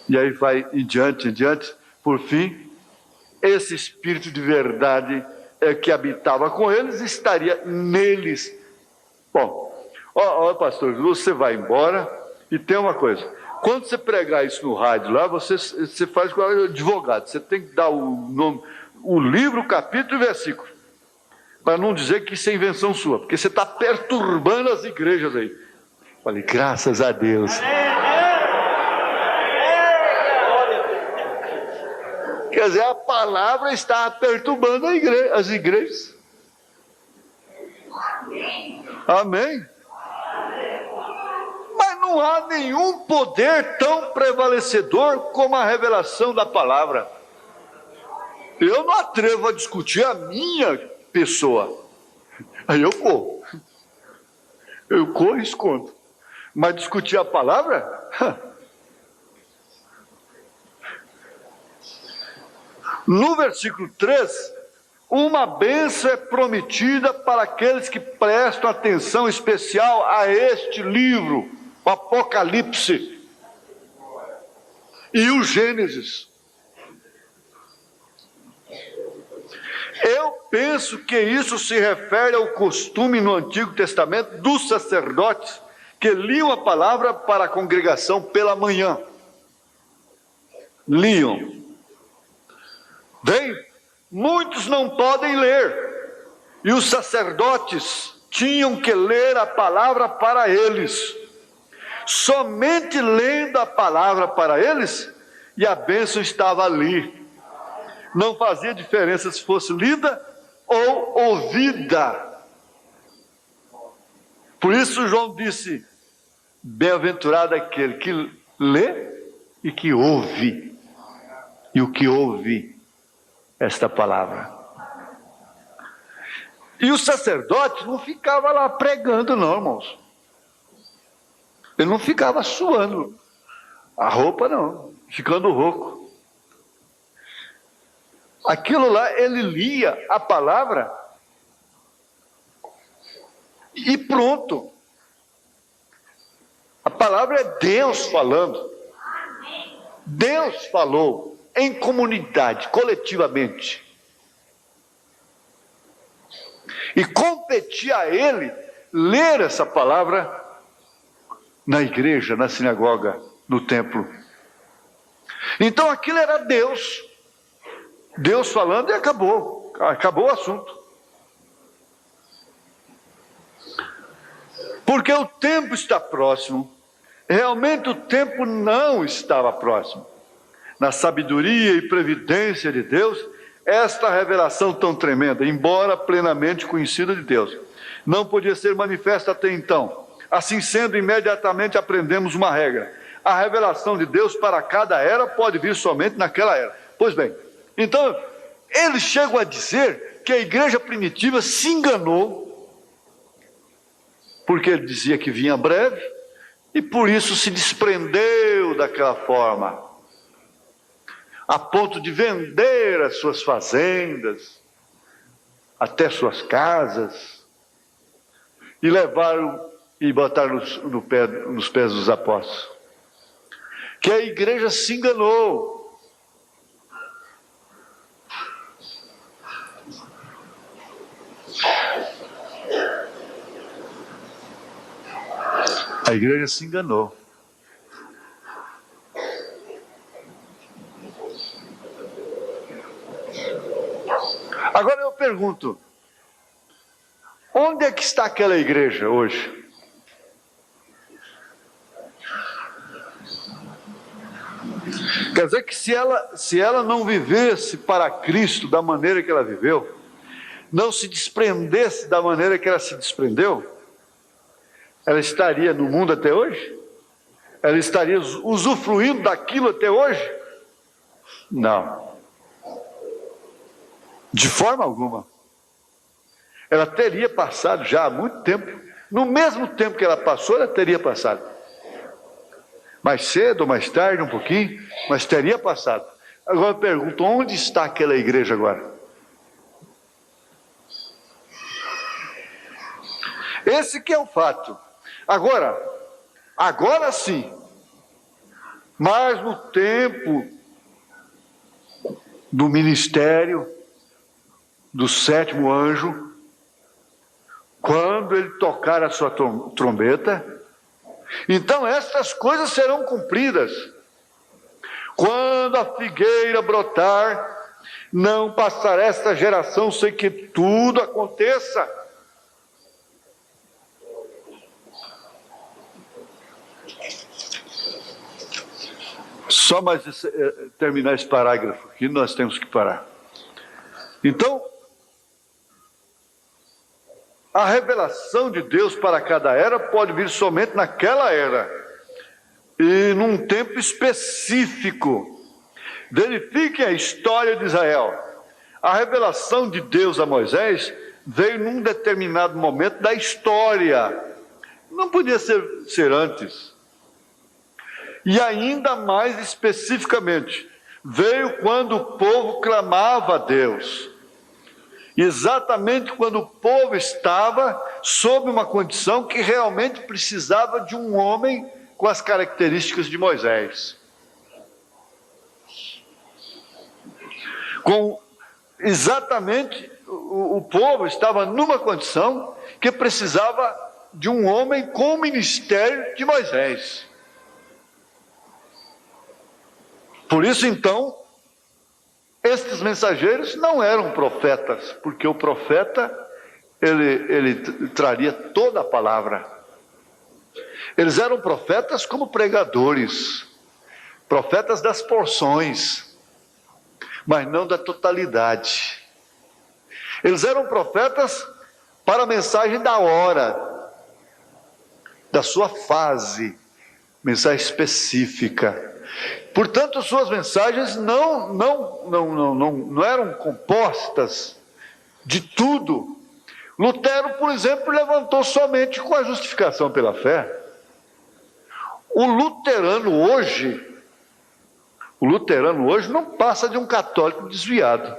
E aí vai em diante, por fim, esse Espírito de verdade que habitava com eles estaria neles. Bom, pastor, você vai embora e tem uma coisa. Quando você pregar isso no rádio lá, você faz com o advogado. Você tem que dar o nome, o livro, o capítulo e versículo. Para não dizer que isso é invenção sua. Porque você está perturbando as igrejas aí. Falei, graças a Deus. Quer dizer, a palavra está perturbando as igrejas. Amém? Mas não há nenhum poder tão prevalecedor como a revelação da palavra. Eu não atrevo a discutir a minha pessoa. Aí eu corro. Eu corro e escondo. Mas discutir a palavra? No versículo 3, uma bênção é prometida para aqueles que prestam atenção especial a este livro, o Apocalipse e o Gênesis. Eu penso que isso se refere ao costume no Antigo Testamento dos sacerdotes que liam a palavra para a congregação pela manhã. Liam. Bem, muitos não podem ler, e os sacerdotes tinham que ler a palavra para eles. Somente lendo a palavra para eles, e a bênção estava ali. Não fazia diferença se fosse lida ou ouvida. Por isso João disse, bem-aventurado aquele que lê e que ouve. E o que ouve esta palavra. E o sacerdote não ficava lá pregando não, irmãos. Ele não ficava suando a roupa não, ficando rouco. Aquilo lá, ele lia a palavra e pronto. A palavra é Deus falando. Deus falou em comunidade, coletivamente. E competia a ele ler essa palavra na igreja, na sinagoga, no templo. Então aquilo era Deus. Deus falando e acabou o assunto. Porque o tempo está próximo. Realmente o tempo não estava próximo. Na sabedoria e previdência de Deus, esta revelação tão tremenda, embora plenamente conhecida de Deus, não podia ser manifesta até então. Assim sendo, imediatamente aprendemos uma regra. A revelação de Deus para cada era pode vir somente naquela era. Pois bem, então, eles chegam a dizer que a igreja primitiva se enganou, porque ele dizia que vinha breve, e por isso se desprendeu daquela forma, a ponto de vender as suas fazendas, até suas casas, e levaram e botaram nos pés dos apóstolos. Que a igreja se enganou. A igreja se enganou. Agora eu pergunto, onde é que está aquela igreja hoje? Quer dizer que se ela não vivesse para Cristo da maneira que ela viveu, não se desprendesse da maneira que ela se desprendeu, ela estaria no mundo até hoje? Ela estaria usufruindo daquilo até hoje? Não. De forma alguma. Ela teria passado já há muito tempo. No mesmo tempo que ela passou, ela teria passado. Mais cedo ou mais tarde, um pouquinho, mas teria passado. Agora eu pergunto, onde está aquela igreja agora? Esse que é o fato. Agora sim, mas no tempo do ministério, do sétimo anjo, quando ele tocar a sua trombeta. Então estas coisas serão cumpridas. Quando a figueira brotar, não passará esta geração sem que tudo aconteça. Só mais terminar esse parágrafo aqui, nós temos que parar. Então, a revelação de Deus para cada era pode vir somente naquela era e num tempo específico. Verifiquem a história de Israel. A revelação de Deus a Moisés veio num determinado momento da história. Não podia ser antes. E ainda mais especificamente, veio quando o povo clamava a Deus. Exatamente quando o povo estava sob uma condição que realmente precisava de um homem com as características de Moisés. Exatamente, o povo estava numa condição que precisava de um homem com o ministério de Moisés. Por isso, então, estes mensageiros não eram profetas, porque o profeta, ele traria toda a palavra. Eles eram profetas como pregadores, profetas das porções, mas não da totalidade. Eles eram profetas para a mensagem da hora, da sua fase, mensagem específica. Portanto, suas mensagens não eram compostas de tudo. Lutero, por exemplo, levantou somente com a justificação pela fé. O luterano hoje não passa de um católico desviado.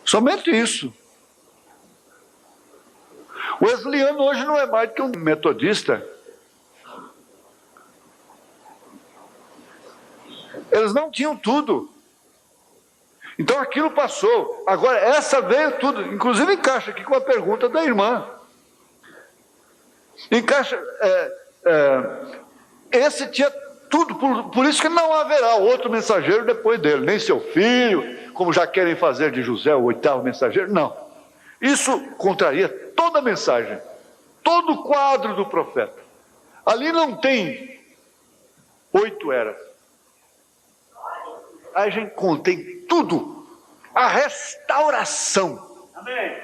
Somente isso. O wesleyano hoje não é mais do que um metodista. Eles não tinham tudo. Então aquilo passou. Agora essa veio tudo. Inclusive encaixa aqui com a pergunta da irmã. Encaixa. Esse tinha tudo. Por isso que não haverá outro mensageiro depois dele. Nem seu filho, como já querem fazer de José o oitavo mensageiro. Não. Isso contraria toda a mensagem. Todo o quadro do profeta. Ali não tem 8 eras. A gente contém tudo. A restauração. Amém.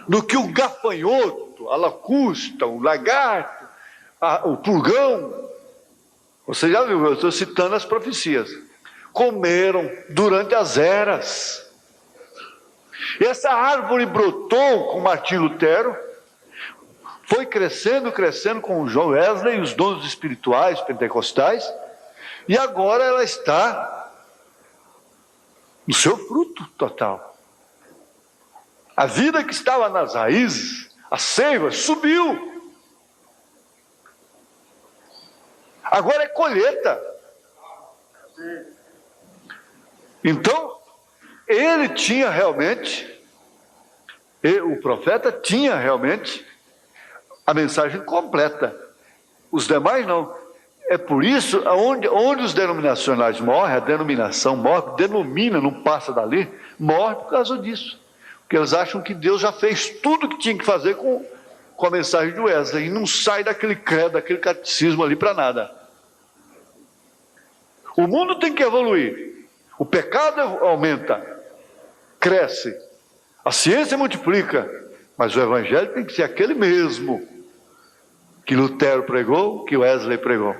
Do que o gafanhoto, a lacusta, o lagarto, o pulgão, você já viu, eu estou citando as profecias, comeram durante as eras. E essa árvore brotou com Martim Lutero, foi crescendo com John Wesley e os dons espirituais pentecostais, e agora ela está no seu fruto total. A vida que estava nas raízes, a seiva, subiu. Agora é colheita. Então, ele tinha realmente, o profeta tinha realmente a mensagem completa. Os demais não. É por isso, onde os denominacionais morrem, a denominação morre, denomina, não passa dali, morre por causa disso. Porque eles acham que Deus já fez tudo o que tinha que fazer com a mensagem de Wesley, e não sai daquele credo, daquele catecismo ali para nada. O mundo tem que evoluir, o pecado aumenta, cresce, a ciência multiplica, mas o evangelho tem que ser aquele mesmo que Lutero pregou, que Wesley pregou.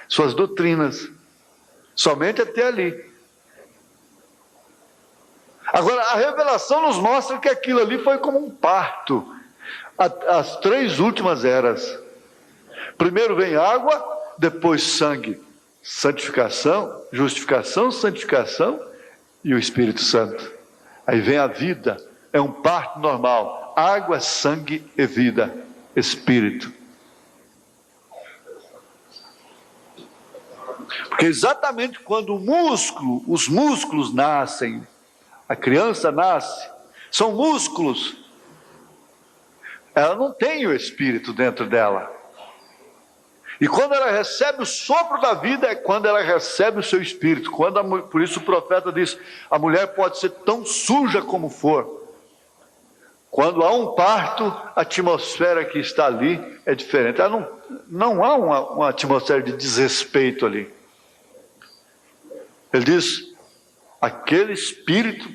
Suas doutrinas, somente até ali. Agora, a revelação nos mostra que aquilo ali foi como um parto, as 3 últimas eras. Primeiro vem água, depois sangue, santificação, justificação, santificação e o Espírito Santo. Aí vem a vida, é um parto normal, água, sangue e vida, Espírito. Porque exatamente quando os músculos nascem, a criança nasce, são músculos, ela não tem o espírito dentro dela. E quando ela recebe o sopro da vida, é quando ela recebe o seu espírito. Por isso o profeta diz, a mulher pode ser tão suja como for. Quando há um parto, a atmosfera que está ali é diferente. Não há uma atmosfera de desrespeito ali. Ele diz, aquele espírito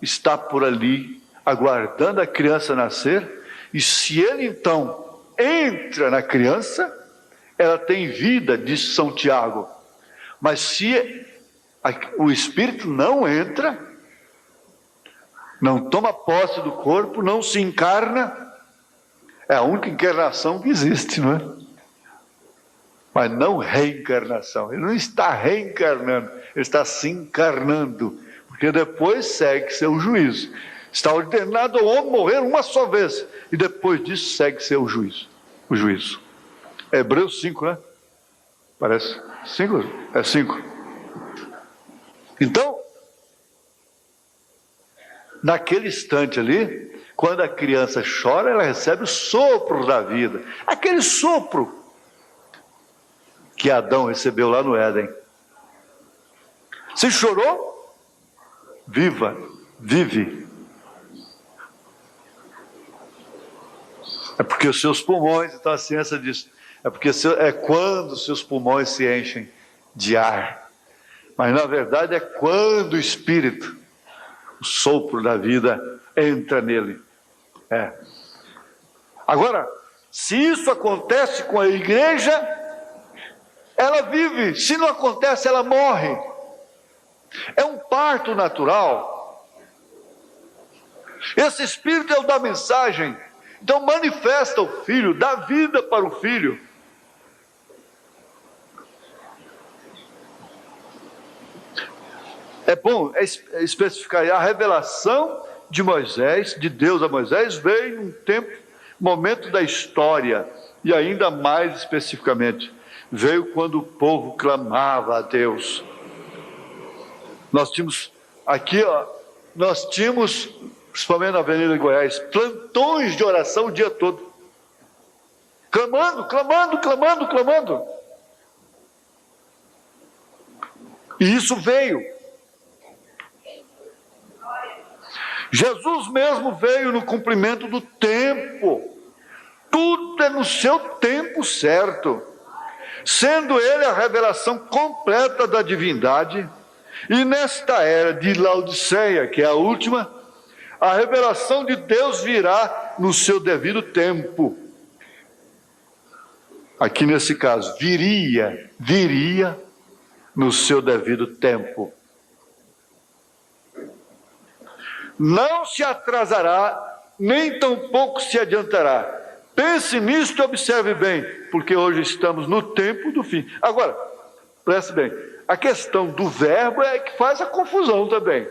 está por ali, aguardando a criança nascer, e se ele então entra na criança, ela tem vida, diz São Tiago. Mas se o espírito não entra, não toma posse do corpo, não se encarna, é a única encarnação que existe, não é? Mas não reencarnação. Ele não está reencarnando, ele está se encarnando, porque depois segue seu juízo. Está ordenado ao homem morrer uma só vez, e depois disso segue seu juízo. O juízo. Hebreus 5, né? Parece 5? É 5. Então, naquele instante ali, quando a criança chora, ela recebe o sopro da vida. Aquele sopro que Adão recebeu lá no Éden. Se chorou, vive. É porque os seus pulmões, então a ciência diz, é porque é quando os seus pulmões se enchem de ar. Mas na verdade é quando o Espírito, o sopro da vida, entra nele. Agora, se isso acontece com a igreja, ela vive. Se não acontece, ela morre. É um parto natural. Esse Espírito é o da mensagem. Então manifesta o Filho, dá vida para o Filho. É bom especificar, a revelação de Moisés, de Deus a Moisés, veio num momento da história, e ainda mais especificamente, veio quando o povo clamava a Deus. Nós tínhamos aqui, principalmente na Avenida de Goiás, plantões de oração o dia todo, clamando. E isso veio. Jesus mesmo veio no cumprimento do tempo. Tudo é no seu tempo certo. Sendo ele a revelação completa da divindade, e nesta era de Laodiceia, que é a última, a revelação de Deus virá no seu devido tempo. Aqui nesse caso, viria no seu devido tempo. Não se atrasará, nem tampouco se adiantará. Pense nisto e observe bem, porque hoje estamos no tempo do fim. Agora, preste bem, a questão do verbo é que faz a confusão também.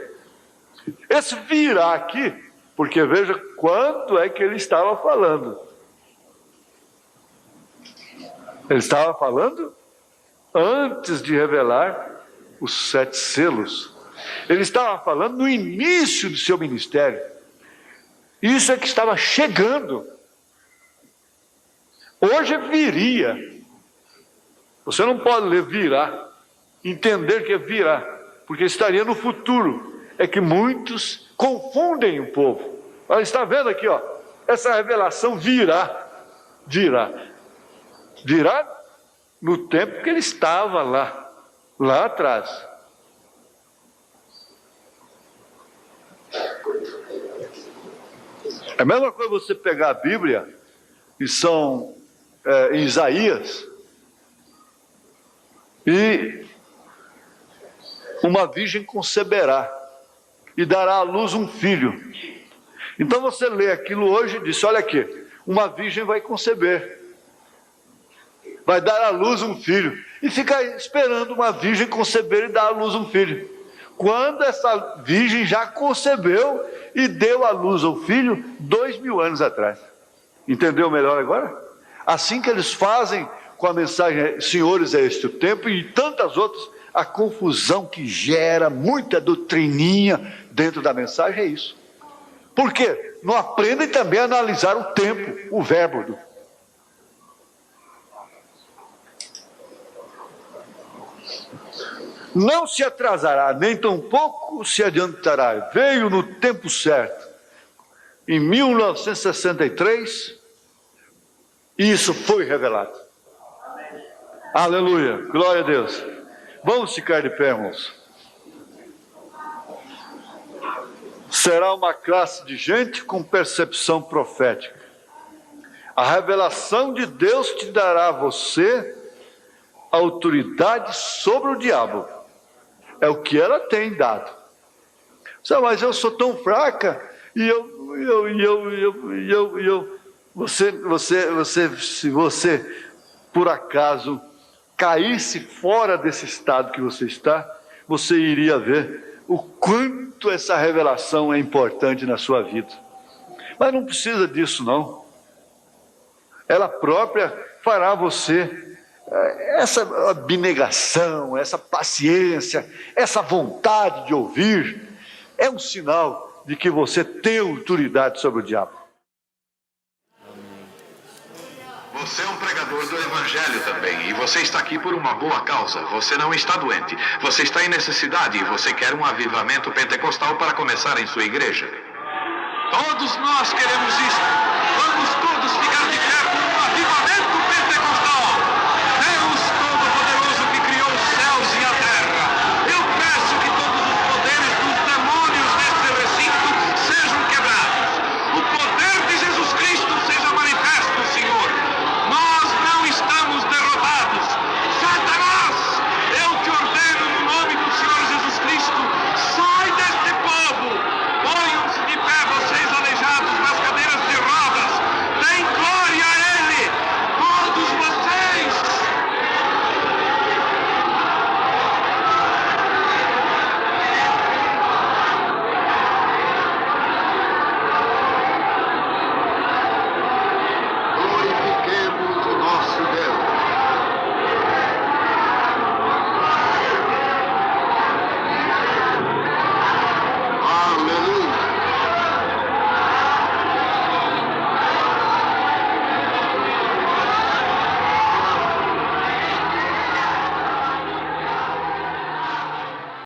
Esse virá aqui, porque veja quando é que ele estava falando. Ele estava falando antes de revelar os 7 selos. Ele estava falando no início do seu ministério. Isso é que estava chegando. Hoje viria. Você não pode ler virá, entender que é virá, porque estaria no futuro. É que muitos confundem o povo. Olha, está vendo aqui, essa revelação virá no tempo que ele estava lá atrás. É a mesma coisa você pegar a Bíblia, e são em Isaías, e uma virgem conceberá e dará à luz um filho. Então você lê aquilo hoje e diz, olha aqui, uma virgem vai conceber, vai dar à luz um filho, e fica esperando uma virgem conceber e dar à luz um filho, quando essa virgem já concebeu e deu à luz ao filho 2000 anos atrás. Entendeu melhor agora? Assim que eles fazem com a mensagem senhores, é este o tempo, e tantas outras, a confusão que gera muita doutrininha dentro da mensagem é isso. Por quê? Não aprendem também a analisar o tempo, o verbo. Não se atrasará, nem tampouco se adiantará. Veio no tempo certo. Em 1963, isso foi revelado. Aleluia, glória a Deus. Vamos ficar de pé, irmãos. Será uma classe de gente com percepção profética. A revelação de Deus te dará a você autoridade sobre o diabo. É o que ela tem dado. Mas eu sou tão fraca e se você por acaso caísse fora desse estado que você está, você iria ver o quanto essa revelação é importante na sua vida. Mas não precisa disso, não. Ela própria fará você essa abnegação, essa paciência, essa vontade de ouvir, é um sinal de que você tem autoridade sobre o diabo. Você é um pregador do Evangelho também, e você está aqui por uma boa causa. Você não está doente, você está em necessidade e você quer um avivamento pentecostal para começar em sua igreja. Todos nós queremos isso. Vamos todos ficar de pé.